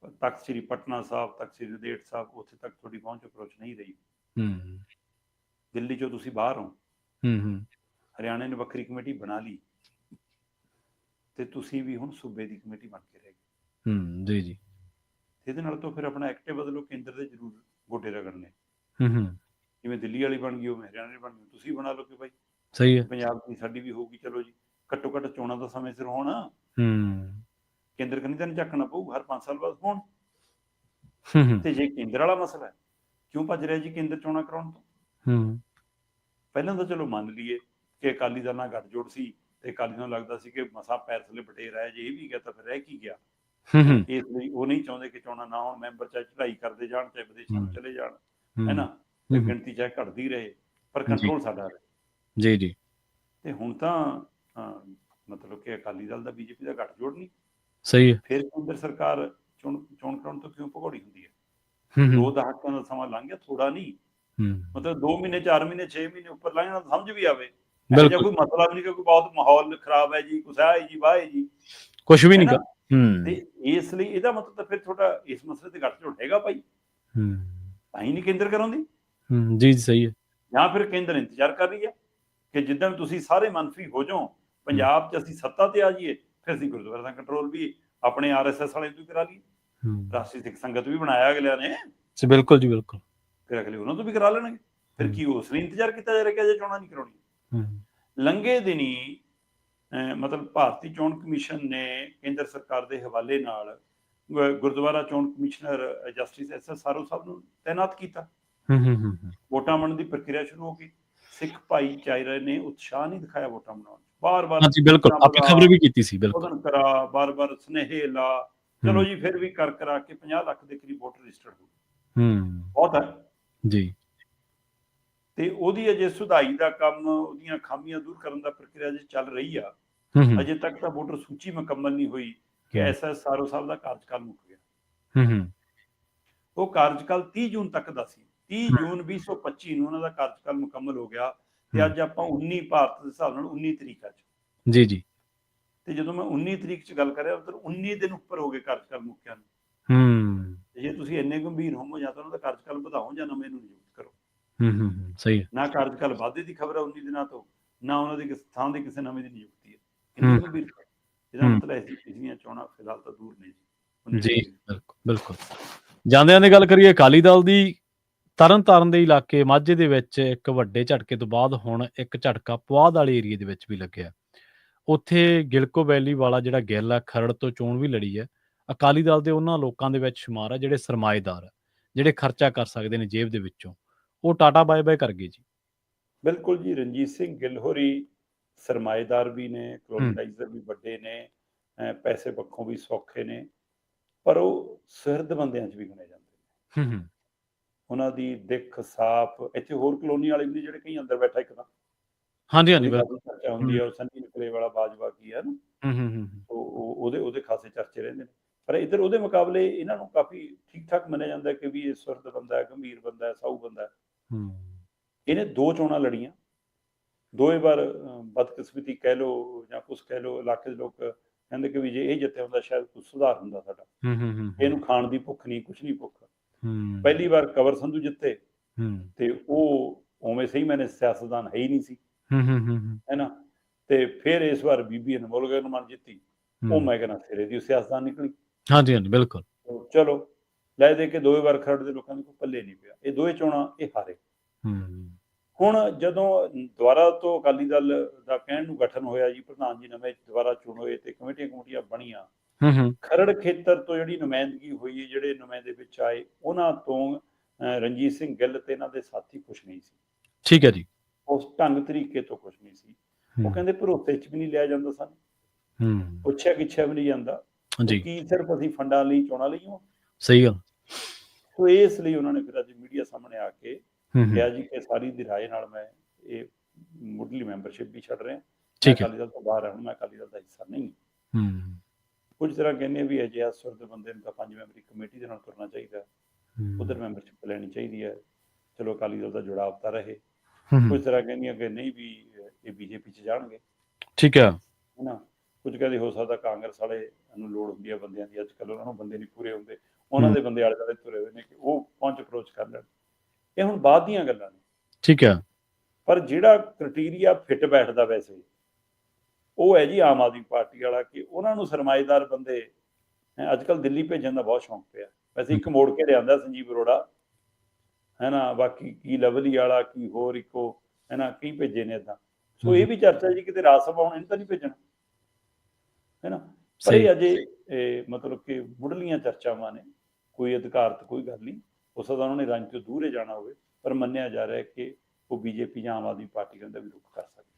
Speaker 2: ਤਖਤ ਸ੍ਰੀ ਪਟਨਾ ਸਾਹਿਬ, ਤਖਤ ਸ੍ਰੀ ਨੰਦੇੜ ਸਾਹਿਬ, ਉੱਥੇ ਤੱਕ ਤੁਹਾਡੀ ਪਹੁੰਚ ਅਪਰੋਚ ਨਹੀਂ ਰਹੀ। ਦਿੱਲੀ 'ਚੋਂ ਤੁਸੀਂ ਬਾਹਰ ਹੋ, ਹਰਿਆਣੇ ਨੇ ਵੱਖਰੀ ਕਮੇਟੀ ਬਣਾ ਲਈ ਤੇ ਤੁਸੀਂ ਵੀ ਹੁਣ ਸੂਬੇ ਦੀ ਕਮੇਟੀ ਬਣ ਕੇ ਰਹਿ ਗਏ। ਜੀ ਜੀ। ਇਹਦੇ ਨਾਲ ਤਾਂ ਫਿਰ ਆਪਣਾ ਐਕਟਿਵ ਬਦਲੋ, ਕੇਂਦਰ ਦੇ ਜ਼ਰੂਰ ਗੋਡੇ ਰਗੜਨੇ। ਜਿਵੇਂ ਦਿੱਲੀ ਵਾਲੀ ਬਣ ਗਈ ਉਵੇਂ ਹਰਿਆਣੇ ਬਣ ਗਈ, ਤੁਸੀਂ ਬਣਾ ਲਓ ਕਿ ਭਾਈ ਸਹੀ ਹੈ ਪੰਜਾਬ ਦੀ ਸਾਡੀ ਵੀ ਹੋਊਗੀ। ਚਲੋ ਜੀ, ਘੱਟੋ ਘੱਟ ਚੋਣਾਂ ਦਾ ਸਮੇਂ ਸਿਰ ਹੋਣਾ। ਕੇਂਦਰ ਕੰਨੀ ਤਾਂ ਨਹੀਂ ਝਾਕਣਾ ਪਊ, ਹਰ 5 ਸਾਲ ਬਾਅਦ ਹੋਣ। ਤੇ ਜੇ ਕੇਂਦਰ ਵਾਲਾ ਮਸਲਾ ਹੈ, ਕਿਉਂ ਭੱਜ ਰਿਹਾ ਜੀ ਕੇਂਦਰ ਚੋਣਾਂ ਕਰਾਉਣ ਤੋਂ? ਪਹਿਲਾਂ ਤਾਂ ਚਲੋ ਮੰਨ ਲਈਏ ਕਿ ਅਕਾਲੀ ਦਲ ਨਾਲ ਗੱਠਜੋੜ ਸੀ ਤੇ ਅਕਾਲੀ ਨੂੰ ਲੱਗਦਾ ਸੀ ਕਿ ਮਸਾਂ ਪੈਰ ਥੱਲੇ ਬਟੇਰ ਆਇਆ, ਜੇ ਇਹ ਵੀ ਗਿਆ ਤਾਂ ਫਿਰ ਰਹਿ ਕੀ ਗਿਆ। ਇਸ ਲਈ ਉਹ ਨਹੀਂ ਚਾਹੁੰਦੇ ਕਿ ਚੋਣਾਂ ਨਾ ਹੋਣ, ਮੈਂਬਰ ਚਾਹੇ ਚੜਾਈ ਕਰਦੇ ਜਾਣ, ਚਾਹੇ ਵਿਦੇਸ਼ਾਂ ਨੂੰ ਚਲੇ ਜਾਣ, ਹੈ ਨਾ, ਗਿਣਤੀ ਚਾਹੇ ਘਟਦੀ ਰਹੇ ਪਰ ਕੰਟਰੋਲ ਸਾਡਾ ਰਹੇ। ਜੀ ਜੀ। ਤੇ ਹੁਣ ਤਾਂ ਮਤਲਬ ਕਿ ਅਕਾਲੀ ਦਲ ਦਾ BJP ਦਾ ਗੱਠਜੋੜ ਨਹੀਂ। ਸਹੀ ਹੈ। ਫਿਰ ਕੇਂਦਰ ਸਰਕਾਰ ਚੋਣ ਕਰਾਉਣ ਤੋਂ ਕਿਉਂ ਭਗੌੜੀ ਹੁੰਦੀ ਹੈ? 2 ਦਹਾਕਿਆਂ ਦਾ ਸਮਾਂ ਲੰਘ ਗਿਆ, ਥੋੜਾ ਨਹੀਂ। ਮਤਲਬ 2 ਮਹੀਨੇ 4 ਮਹੀਨੇ 6 ਮਹੀਨੇ ਉੱਪਰ ਲੰਘ ਜਾਣਾ ਸਮਝ ਵੀ ਆਵੇ। ਜਾਂ ਕੋਈ ਮਤਲਬ ਨਹੀਂ ਕਿ ਕੋਈ ਬਹੁਤ ਮਾਹੌਲ ਖਰਾਬ ਹੈ ਜੀ, ਕੁਛ ਹੈ ਜੀ, ਵਾਹ ਹੈ ਜੀ, ਕੁਛ ਵੀ ਨਹੀਂ। ਤੇ ਇਸ ਲਈ ਇਹਦਾ ਮਤਲਬ ਤਾਂ ਫਿਰ ਤੁਹਾਡਾ ਇਸ ਮਸਲੇ ਤੇ ਗੱਠਜੋੜ ਹੈਗਾ ਭਾਈ। ਤਾਂ ਹੀ ਨਹੀਂ ਕੇਂਦਰ ਕਰਾਉਂਦੀ,
Speaker 1: ਜੀ ਸਹੀ ਹੈ।
Speaker 2: ਜਾਂ ਫਿਰ ਕੇਂਦਰ ਇੰਤਜ਼ਾਰ ਕਰ ਰਹੀ ਹੈ ਕਿ ਜਿੱਦਣ ਤੁਸੀਂ ਸਾਰੇ ਮੰਤਰੀ ਹੋ ਜਾਓ, ਪੰਜਾਬ 'ਚ ਅਸੀਂ ਸੱਤਾ ਤੇ ਆ ਜਾਈਏ, ਫਿਰ ਅਸੀਂ ਗੁਰਦੁਆਰਾ ਦਾ ਕੰਟਰੋਲ ਵੀ ਆਪਣੇ RSS ਵਾਲੇ ਤੋਂ ਕਰਾ ਲਈਏ, ਰਾਸ਼ਟਰੀ ਸਿੱਖ ਸੰਗਤ ਵੀ ਬਣਾਇਆ ਅਗਲਿਆਂ ਨੇ,
Speaker 1: ਬਿਲਕੁਲ ਜੀ ਬਿਲਕੁਲ।
Speaker 2: ਫਿਰ ਅਗਲੇ ਉਹਨਾਂ ਤੋਂ ਵੀ ਕਰਾ ਲੈਣਗੇ। ਫਿਰ ਕੀ ਉਸ ਲਈ ਇੰਤਜ਼ਾਰ ਕੀਤਾ ਜਾ ਰਿਹਾ ਕਿ ਅਜੇ ਚੋਣਾਂ ਨਹੀਂ ਕਰਾਉਣੀਆਂ? ਲੰਘੇ ਦਿਨੀ ਮਤਲਬ ਭਾਰਤੀ ਚੋਣ ਕਮਿਸ਼ਨ ਨੇ ਕੇਂਦਰ ਸਰਕਾਰ ਦੇ ਹਵਾਲੇ ਨਾਲ ਗੁਰਦੁਆਰਾ ਚੋਣ ਕਮਿਸ਼ਨਰ ਜਸਟਿਸ SS ਸਾਰੋ ਸਾਹਿਬ ਨੂੰ ਤੈਨਾਤ ਕੀਤਾ। ਵੋਟਾਂ ਬਣਨ ਦੀ ਪ੍ਰਕਿਰਿਆ ਸ਼ੁਰੂ ਹੋ ਗਈ। ਸਿੱਖ ਭਾਈਚਾਰੇ ਨੇ ਉਤਸ਼ਾਹ ਨਹੀਂ ਦਿਖਾਇਆ ਵੋਟਾਂ ਬਣਾਉਣ 'ਚ, ਬਾਰ-ਬਾਰ
Speaker 1: ਹਾਂਜੀ ਬਿਲਕੁਲ, ਆਪਾਂ ਖਬਰ ਵੀ ਕੀਤੀ ਸੀ, ਬਿਲਕੁਲ।
Speaker 2: ਉਦਨ ਕਰਾ, ਬਾਰ-ਬਾਰ ਸੁਨੇਹੇ ਲਾ, ਚਲੋ ਜੀ ਫਿਰ ਵੀ ਕਰਾ ਕੇ 50 ਲੱਖ ਦੇ ਕਰੀਬ ਵੋਟਰ ਰਜਿਸਟਰਡ ਹੋ ਗਏ। ਬਹੁਤ ਹੈ
Speaker 1: ਜੀ।
Speaker 2: ਤੇ ਉਹਦੀ ਅਜੇ ਸੁਧਾਈ ਦਾ ਕੰਮ, ਉਹਦੀਆਂ ਖਾਮੀਆਂ ਦੂਰ ਕਰਨ ਦਾ ਪ੍ਰਕਿਰਿਆ ਜੇ ਚੱਲ ਰਹੀ ਆ। ਅਜੇ ਤੱਕ ਤਾਂ ਵੋਟਰ ਸੂਚੀ ਮੁਕੰਮਲ ਨਹੀਂ ਹੋਈ ਕਿ SS ਸਾਰੋ ਸਾਹਿਬ ਦਾ ਕਾਰਜਕਾਲ ਮੁੱਕ ਗਿਆ। ਉਹ ਕਾਰਜਕਾਲ 30 ਜੂਨ ਤੱਕ ਦਾ ਸੀ। 30 ਜੂਨ 2025 ਨੂੰ ਉਹਨਾਂ ਦਾ ਕਾਰਜਕਾਲ ਮੁਕੰਮਲ ਹੋ ਗਿਆ ਤੇ ਅੱਜ ਆਪਾਂ 19 ਭਾਰਤ ਦੇ ਹਿਸਾਬ ਨਾਲ 19 ਤਰੀਕ ਅੱਜ।
Speaker 1: ਜੀ ਜੀ। ਤੇ
Speaker 2: ਜਦੋਂ ਮੈਂ 19 ਤਰੀਕ 'ਚ ਗੱਲ ਕਰ ਰਿਹਾ, ਉਧਰ 19 ਦਿਨ ਉੱਪਰ ਹੋ ਗਏ ਕਾਰਜਕਾਲ ਮੁੱਕਿਆ ਨੂੰ। ਜੇ ਤੁਸੀਂ ਇੰਨੇ ਗੰਭੀਰ ਹੋ ਜਾਂ ਤਾਂ ਉਹਨਾਂ ਦਾ ਕਾਰਜਕਾਲ ਵਧਾਓ ਜਾਂ ਨਵੇਂ ਨੂੰ ਨਿਯੁਕਤ ਕਰੋ।
Speaker 1: ਸਹੀ ਹੈ।
Speaker 2: ਨਾ ਕਾਰਜਕਾਲ ਵਾਧੇ ਦੀ ਖਬਰ ਹੈ 19 ਦਿਨਾਂ ਤੋਂ, ਨਾ ਉਹਨਾਂ ਦੀ ਕਿਸੇ ਥਾਂ ਦੀ ਕਿਸੇ ਨਵੇਂ ਦੀ ਨਿਯੁਕਤੀ ਹੈ। ਕਿੰਨੀ ਗੰਭੀਰ, ਇਹਦਾ ਮਤਲਬ ਹੈ ਪਿਛਲੀਆਂ ਚੋਣਾਂ ਫਿਲਹਾਲ ਤਾਂ ਦੂਰ ਨੇ ਜੀ।
Speaker 1: ਜੀ ਬਿਲਕੁਲ ਬਿਲਕੁਲ। ਜਾਂਦਿਆਂ ਦੀ ਗੱਲ ਕਰੀਏ ਅਕਾਲੀ ਦਲ ਦੀ, ਤਰਨਤਾਰਨ ਦੇ ਇਲਾਕੇ ਮਾਝੇ ਦੇ ਵਿੱਚ ਇੱਕ ਵੱਡੇ ਝਟਕੇ ਤੋਂ ਬਾਅਦ ਹੁਣ ਇੱਕ ਝਟਕਾ ਪੁਆਧ ਵਾਲੇ ਏਰੀਏ ਦੇ ਵਿੱਚ ਵੀ ਲੱਗਿਆ। ਉੱਥੇ ਗਿਲਕੋ ਵੈਲੀ ਵਾਲਾ ਜਿਹੜਾ ਗਿੱਲ ਹੈ, ਖਰੜ ਤੋਂ ਚੋਣ ਵੀ ਲੜੀ ਹੈ। ਅਕਾਲੀ ਦਲ ਦੇ ਉਹਨਾਂ ਲੋਕਾਂ ਦੇ ਵਿੱਚ ਸ਼ੁਮਾਰ ਹੈ ਜਿਹੜੇ ਸਰਮਾਏਦਾਰ ਹੈ, ਜਿਹੜੇ ਖਰਚਾ ਕਰ ਸਕਦੇ ਨੇ ਜੇਬ ਦੇ ਵਿੱਚੋਂ। ਉਹ ਟਾਟਾ ਬਾਏ ਬਾਏ ਕਰ ਗਏ ਜੀ।
Speaker 2: ਬਿਲਕੁਲ ਜੀ। ਰਣਜੀਤ ਸਿੰਘ ਗਿੱਲ ਹੋਰੀ ਸਰਮਾਏਦਾਰ ਵੀ ਨੇ, ਕਲੋਨਾਈਜ਼ਰ ਵੀ ਵੱਡੇ ਨੇ, ਪੈਸੇ ਪੱਖੋਂ ਵੀ ਸੌਖੇ ਨੇ, ਪਰ ਉਹ ਸੁਹਿਰਦ ਬੰਦਿਆਂ 'ਚ ਵੀ ਗਿਣੇ ਜਾਂਦੇ ਨੇ। ਉਹਨਾਂ ਦੀ ਦਿੱਖ ਸਾਫ਼। ਇੱਥੇ ਹੋਰ ਕਲੋਨੀ ਵਾਲੇ ਵੀ ਜਿਹੜੇ ਕਈ ਅੰਦਰ ਬੈਠਾ ਇੱਕ ਤਾਂ,
Speaker 1: ਹਾਂਜੀ ਹਾਂਜੀ
Speaker 2: ਚਰਚਾ ਹੁੰਦੀ ਹੈ, ਉਹ ਸੰਨੀ ਨਿਕਲੇ ਵਾਲਾ ਬਾਜਵਾ ਕੀ ਹੈ ਨਾ, ਉਹਦੇ ਖਾਸੇ ਚਰਚੇ ਰਹਿੰਦੇ ਨੇ। ਪਰ ਇੱਧਰ ਉਹਦੇ ਮੁਕਾਬਲੇ ਇਹਨਾਂ ਨੂੰ ਕਾਫੀ ਠੀਕ ਠਾਕ ਮੰਨਿਆ ਜਾਂਦਾ ਕਿ ਵੀ ਇਹ ਸੁਹਿਰਦ ਬੰਦਾ ਹੈ, ਗੰਭੀਰ ਬੰਦਾ ਹੈ, ਸਾਊ ਬੰਦਾ ਹੈ। ਇਹਨੇ 2 ਚੋਣਾਂ ਲੜੀਆਂ, ਦੋਵੇਂ ਵਾਰ ਬਦਕਿਸਮਤੀ ਕਹਿ ਲਓ ਜਾਂ ਕੁਛ ਕਹਿ ਲਓ, ਇਲਾਕੇ ਦੇ ਲੋਕ ਕਹਿੰਦੇ ਕਿ ਵੀ ਜੇ ਇਹ ਜਿੱਤਿਆ ਹੁੰਦਾ ਸ਼ਾਇਦ ਕੁਛ ਸੁਧਾਰ ਹੁੰਦਾ ਸਾਡਾ। ਇਹਨੂੰ ਖਾਣ ਦੀ ਭੁੱਖ ਨਹੀਂ, ਕੁਛ ਨਹੀਂ ਭੁੱਖ। ਪਹਿਲੀ ਵਾਰ ਕੰਵਰ ਸੰਧੂ ਜਿੱਤੇ ਤੇ ਉਹ ਉਵੇਂ ਸਹੀ ਮੈਨੇ ਸਿਆਸਤਦਾਨ ਹੈ ਹੀ ਨਹੀਂ ਸੀ, ਹੈ ਨਾ। ਤੇ ਫਿਰ ਇਸ ਵਾਰ ਬੀਬੀ ਅਨਮੋਲ ਗਗਨ ਜਿੱਤੀ, ਉਹ ਮੈਂ ਕਹਿੰਦਾ ਸਿਰੇ ਦੀ ਸਿਆਸਤਦਾਨ ਨਿਕਲੀ।
Speaker 1: ਹਾਂਜੀ ਹਾਂਜੀ ਬਿਲਕੁਲ।
Speaker 2: ਚਲੋ ਲੈ ਦੇ ਕੇ 2 ਵਾਰ ਖਰੜ ਦੇ ਲੋਕਾਂ ਦੇ ਕੋਈ ਪੱਲੇ ਨਹੀਂ ਪਿਆ। ਇਹ 2 ਚੋਣਾਂ ਇਹ ਹਾਰੇ। ਹੁਣ ਜਦੋਂ ਦੁਬਾਰਾ ਤੋਂ ਅਕਾਲੀ ਦਲ ਦਾ ਕਹਿਣ ਨੂੰ ਗਠਨ ਹੋਇਆ ਜੀ, ਪ੍ਰਧਾਨ ਜੀ ਨਵੇਂ ਦੁਬਾਰਾ ਚੁਣ ਹੋਏ ਤੇ ਕਮੇਟੀਆਂ ਬਣੀਆਂ, ਖਰੜ ਖੇਤਰ ਤੋਂ ਜਿਹੜੀ ਨੁਮਾਇੰਦਗੀ ਹੋਈ, ਜਿਹੜੇ ਨੁਮਾਇੰਦੇ ਵਿੱਚ ਆਏ, ਉਹਨਾਂ ਤੋਂ ਰਣਜੀਤ ਸਿੰਘ ਗਿੱਲ ਤੇ ਇਹਨਾਂ ਦੇ ਸਾਥੀ ਖੁਸ਼ ਨਹੀਂ ਸੀ।
Speaker 1: ਠੀਕ ਹੈ ਜੀ।
Speaker 2: ਉਸ ਢੰਗ ਤਰੀਕੇ ਤੋਂ ਖੁਸ਼ ਨਹੀਂ ਸੀ। ਉਹ ਕਹਿੰਦੇ ਭਰੋਸੇ 'ਚ ਵੀ ਨਹੀਂ ਲਿਆ ਜਾਂਦਾ, ਸਾਨੂੰ ਪੁੱਛਿਆ ਕਿਛਿਆ ਵੀ ਨਹੀਂ ਜਾਂਦਾ, ਕੀ ਸਿਰਫ ਅਸੀਂ ਫੰਡਾਂ ਲਈ ਚੋਣਾਂ ਲਈ ਹੋ।
Speaker 1: ਸਹੀ ਗੱਲ।
Speaker 2: ਸੋ ਇਸ ਲਈ ਉਹਨਾਂ ਨੇ ਫਿਰ ਅੱਜ ਮੀਡੀਆ ਸਾਹਮਣੇ ਆ ਕੇ ਕਿਹਾ ਜੀ ਕਿ ਸਾਰੀ ਦੀ ਰਾਏ ਨਾਲ ਮੈਂ ਇਹ ਮੁੱਢਲੀ ਮੈਂਬਰਸ਼ਿਪ ਵੀ ਛੱਡ ਰਿਹਾ, ਅਕਾਲੀ ਦਲ ਤੋਂ ਬਾਹਰ ਹਾਂ, ਮੈਂ ਅਕਾਲੀ ਦਲ ਦਾ ਹਿੱਸਾ ਨਹੀਂ। ਕੁਝ ਤਰ੍ਹਾਂ ਕਹਿੰਦੇ ਵੀ ਅਜਿਹਾ ਸੁਰਦ ਬੰਦੇ ਨੂੰ ਤਾਂ 5 ਮੈਂਬਰੀ ਕਮੇਟੀ ਦੇ ਨਾਲ ਤੁਰਨਾ ਚਾਹੀਦਾ, ਉਧਰ ਮੈਂਬਰਸ਼ਿਪ ਲੈਣੀ ਚਾਹੀਦੀ ਹੈ, ਚਲੋ ਅਕਾਲੀ ਦਲ ਦਾ ਜੁੜਾਵ ਤਾਂ ਰਹੇ। ਕੁਝ ਤਰ੍ਹਾਂ ਕਹਿੰਦੀਆਂ ਕਿ ਨਹੀਂ ਵੀ ਇਹ BJP 'ਚ ਜਾਣਗੇ। ਠੀਕ ਹੈ ਨਾ। ਕੁਝ ਕਹਿੰਦੇ ਹੋ ਸਕਦਾ ਕਾਂਗਰਸ ਵਾਲੇ ਨੂੰ ਲੋੜ ਹੁੰਦੀ ਹੈ ਬੰਦਿਆਂ ਦੀ, ਅੱਜ ਕੱਲ੍ਹ ਉਹਨਾਂ ਨੂੰ ਬੰਦੇ ਨਹੀਂ ਪੂਰੇ ਹੁੰਦੇ, ਉਹਨਾਂ ਦੇ ਬੰਦੇ ਆਲੇ ਦੁਆਲੇ ਤੁਰੇ ਹੋਏ ਨੇ ਕਿ ਉਹ ਪਹੁੰਚ ਅਪਰੋਚ ਕਰ ਲੈਣ। ਇਹ ਹੁਣ ਬਾਅਦ ਦੀਆਂ ਗੱਲਾਂ ਨੇ। ਠੀਕ ਹੈ। ਪਰ ਜਿਹੜਾ ਕ੍ਰਾਈਟੇਰੀਆ ਫਿੱਟ ਬੈਠਦਾ ਵੈਸੇ ਉਹ ਹੈ ਜੀ ਆਮ ਆਦਮੀ ਪਾਰਟੀ ਵਾਲਾ, ਕਿ ਉਹਨਾਂ ਨੂੰ ਸਰਮਾਏਦਾਰ ਬੰਦੇ ਅੱਜ ਕੱਲ੍ਹ ਦਿੱਲੀ ਭੇਜਣ ਦਾ ਬਹੁਤ ਸ਼ੌਂਕ ਪਿਆ। ਵੈਸੇ ਇੱਕ ਮੋੜ ਕੇ ਲਿਆਂਦਾ ਸੰਜੀਵ ਅਰੋੜਾ, ਹੈ ਨਾ, ਬਾਕੀ ਕੀ ਲਵਲੀ ਵਾਲਾ, ਕੀ ਹੋਰ ਇੱਕੋ, ਹੈ ਨਾ, ਕਈ ਭੇਜੇ ਨੇ ਇੱਦਾਂ। ਸੋ ਇਹ ਵੀ ਚਰਚਾ ਜੀ ਕਿਤੇ ਰਾਜ ਸਭਾ ਹੁਣ ਇਹਨੂੰ ਤਾਂ ਨਹੀਂ ਭੇਜਣਾ, ਹੈ ਨਾ। ਪਰ ਇਹ ਅਜੇ ਮਤਲਬ ਕਿ ਮੁੱਢਲੀਆਂ ਚਰਚਾਵਾਂ ਨੇ, ਕੋਈ ਅਧਿਕਾਰਤ ਕੋਈ ਗੱਲ ਨਹੀਂ। ਹੋ ਸਕਦਾ ਉਹਨਾਂ ਨੇ ਰੰਜ ਤੋਂ ਦੂਰ ਜਾਣਾ ਹੋਵੇ, ਪਰ ਮੰਨਿਆ ਜਾ ਰਿਹਾ ਕਿ ਉਹ BJP ਜਾਂ ਆਮ ਆਦਮੀ ਪਾਰਟੀ ਦਾ ਵੀ ਰੁਖ ਕਰ ਸਕਦੇ।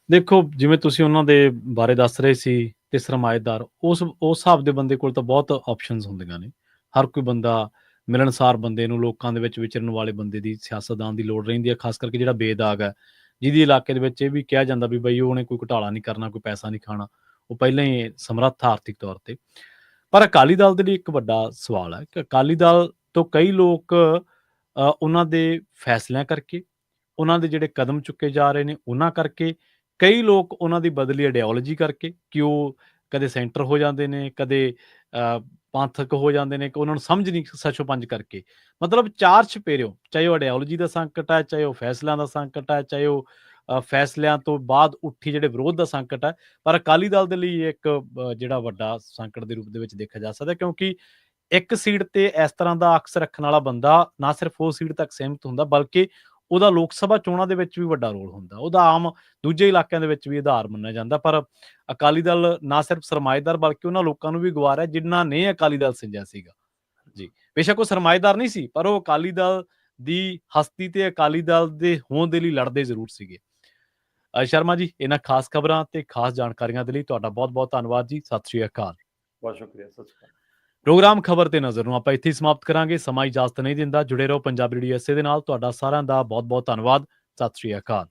Speaker 2: ਦੇਖੋ ਜਿਵੇਂ ਤੁਸੀਂ ਉਹਨਾਂ ਦੇ ਬਾਰੇ ਦੱਸ ਰਹੇ ਸੀ ਤੇ ਸਰਮਾਏਦਾਰ, ਉਸ ਹਿਸਾਬ ਦੇ ਬੰਦੇ ਕੋਲ ਤਾਂ ਬਹੁਤ ਆਪਸ਼ਨਸ ਹੁੰਦੀਆਂ ਨੇ। ਹਰ ਕੋਈ ਬੰਦਾ ਮਿਲਣਸਾਰ ਬੰਦੇ ਨੂੰ, ਲੋਕਾਂ ਦੇ ਵਿੱਚ ਵਿਚਰਨ ਵਾਲੇ ਬੰਦੇ ਦੀ ਸਿਆਸਤਦਾਨ ਦੀ ਲੋੜ ਰਹਿੰਦੀ ਹੈ, ਖਾਸ ਕਰਕੇ ਜਿਹੜਾ ਬੇਦਾਗ ਹੈ, ਜਿਹਦੀ ਇਲਾਕੇ ਦੇ ਵਿੱਚ ਇਹ ਵੀ ਕਿਹਾ ਜਾਂਦਾ ਵੀ ਬਈ ਉਹਨੇ ਕੋਈ ਘੁਟਾਲਾ ਨਹੀਂ ਕਰਨਾ, ਕੋਈ ਪੈਸਾ ਨਹੀਂ ਖਾਣਾ, ਉਹ ਪਹਿਲਾਂ ਹੀ ਸਮਰੱਥ ਆਰਥਿਕ ਤੌਰ ਤੇ। ਪਰ ਅਕਾਲੀ ਦਲ ਦੇ ਲਈ ਇੱਕ ਵੱਡਾ ਸਵਾਲ ਹੈ ਕਿ ਅਕਾਲੀ ਦਲ ਤੋਂ ਕਈ ਲੋਕ ਉਹਨਾਂ ਦੇ ਫੈਸਲਿਆਂ ਕਰਕੇ, ਉਹਨਾਂ ਦੇ ਜਿਹੜੇ ਕਦਮ ਚੁੱਕੇ ਜਾ ਰਹੇ ਨੇ ਉਹਨਾਂ ਕਰਕੇ, ਕਈ ਲੋਕ ਉਹਨਾਂ ਦੀ ਬਦਲੀ ਆਈਡੀਓਲੋਜੀ ਕਰਕੇ, ਕਿ ਉਹ ਕਦੇ ਸੈਂਟਰ ਹੋ ਜਾਂਦੇ ਨੇ, ਕਦੇ
Speaker 1: ਪੰਥਕ ਹੋ ਜਾਂਦੇ ਨੇ ਕਿ ਉਹਨਾਂ ਨੂੰ ਸਮਝ ਨਹੀਂ ਸੱਚੋ ਪੰਜ ਕਰਕੇ। ਮਤਲਬ ਚਾਰ ਚੁਫੇਰਿਓਂ, ਚਾਹੇ ਉਹ ਆਈਡੀਓਲੋਜੀ ਦਾ ਸੰਕਟ ਹੈ, ਚਾਹੇ ਉਹ ਫੈਸਲਿਆਂ ਦਾ ਸੰਕਟ ਹੈ, ਚਾਹੇ ਉਹ ਫੈਸਲਿਆਂ ਤੋਂ ਬਾਅਦ ਉੱਠੀ ਜਿਹੜੇ ਵਿਰੋਧ ਦਾ ਸੰਕਟ ਹੈ, ਪਰ ਅਕਾਲੀ ਦਲ ਦੇ ਲਈ ਇੱਕ ਜਿਹੜਾ ਵੱਡਾ ਸੰਕਟ ਦੇ ਰੂਪ ਦੇ ਵਿੱਚ ਦੇਖਿਆ ਜਾ ਸਕਦਾ, ਕਿਉਂਕਿ ਇੱਕ ਸੀਟ ਤੇ ਇਸ ਤਰ੍ਹਾਂ ਦਾ ਅਕਸ ਰੱਖਣ ਵਾਲਾ ਬੰਦਾ ਨਾ ਸਿਰਫ ਉਹ ਸੀਟ ਤੱਕ ਸੀਮਿਤ ਹੁੰਦਾ, ਬਲਕਿ ਉਹਦਾ ਲੋਕ ਸਭਾ ਚੋਣਾਂ ਦੇ ਵਿੱਚ ਵੀ ਵੱਡਾ ਰੋਲ ਹੁੰਦਾ, ਉਹਦਾ ਆਮ ਦੂਜੇ ਇਲਾਕਿਆਂ ਦੇ ਵਿੱਚ ਵੀ ਆਧਾਰ ਮੰਨਿਆ ਜਾਂਦਾ। ਪਰ ਅਕਾਲੀ ਦਲ ਨਾ ਸਿਰਫ ਸਰਮਾਏਦਾਰ ਬਲਕਿ ਉਹਨਾਂ ਲੋਕਾਂ ਨੂੰ ਵੀ ਗਵਾ ਰਿਹਾ ਜਿਨ੍ਹਾਂ ਨੇ ਅਕਾਲੀ ਦਲ ਸਿੰਜਿਆ ਸੀਗਾ ਜੀ। ਬੇਸ਼ੱਕ ਉਹ ਸਰਮਾਏਦਾਰ ਨਹੀਂ ਸੀ, ਪਰ ਉਹ ਅਕਾਲੀ ਦਲ ਦੀ ਹਸਤੀ ਤੇ ਅਕਾਲੀ ਦਲ ਦੇ ਹੋਣ ਦੇ ਲਈ ਲੜਦੇ ਜ਼ਰੂਰ ਸੀਗੇ। ਸ਼ਰਮਾ ਜੀ, ਇਹਨਾਂ ਖਾਸ ਖਬਰਾਂ ਤੇ ਖਾਸ ਜਾਣਕਾਰੀਆਂ ਦੇ ਲਈ ਤੁਹਾਡਾ ਬਹੁਤ-ਬਹੁਤ ਧੰਨਵਾਦ ਜੀ। ਸਤਿ ਸ਼੍ਰੀ ਅਕਾਲ।
Speaker 2: ਬਹੁਤ ਸ਼ੁਕਰੀਆ। ਸਤਿ ਸ਼੍ਰੀ ਅਕਾਲ।
Speaker 1: ਪ੍ਰੋਗਰਾਮ ਖਬਰ ਤੇ ਨਜ਼ਰ ਨੂੰ ਆਪਾਂ ਇੱਥੇ ਹੀ ਸਮਾਪਤ ਕਰਾਂਗੇ। ਸਮਾਂ ਇਜਾਜ਼ਤ ਨਹੀਂ ਦਿੰਦਾ। ਜੁੜੇ ਰਹੋ ਪੰਜਾਬੀ ਰੇਡੀਓ ਐਸੇ ਦੇ ਨਾਲ। ਤੁਹਾਡਾ ਸਾਰਿਆਂ ਦਾ ਬਹੁਤ-ਬਹੁਤ ਧੰਨਵਾਦ। ਸਤਿ ਸ਼੍ਰੀ ਅਕਾਲ।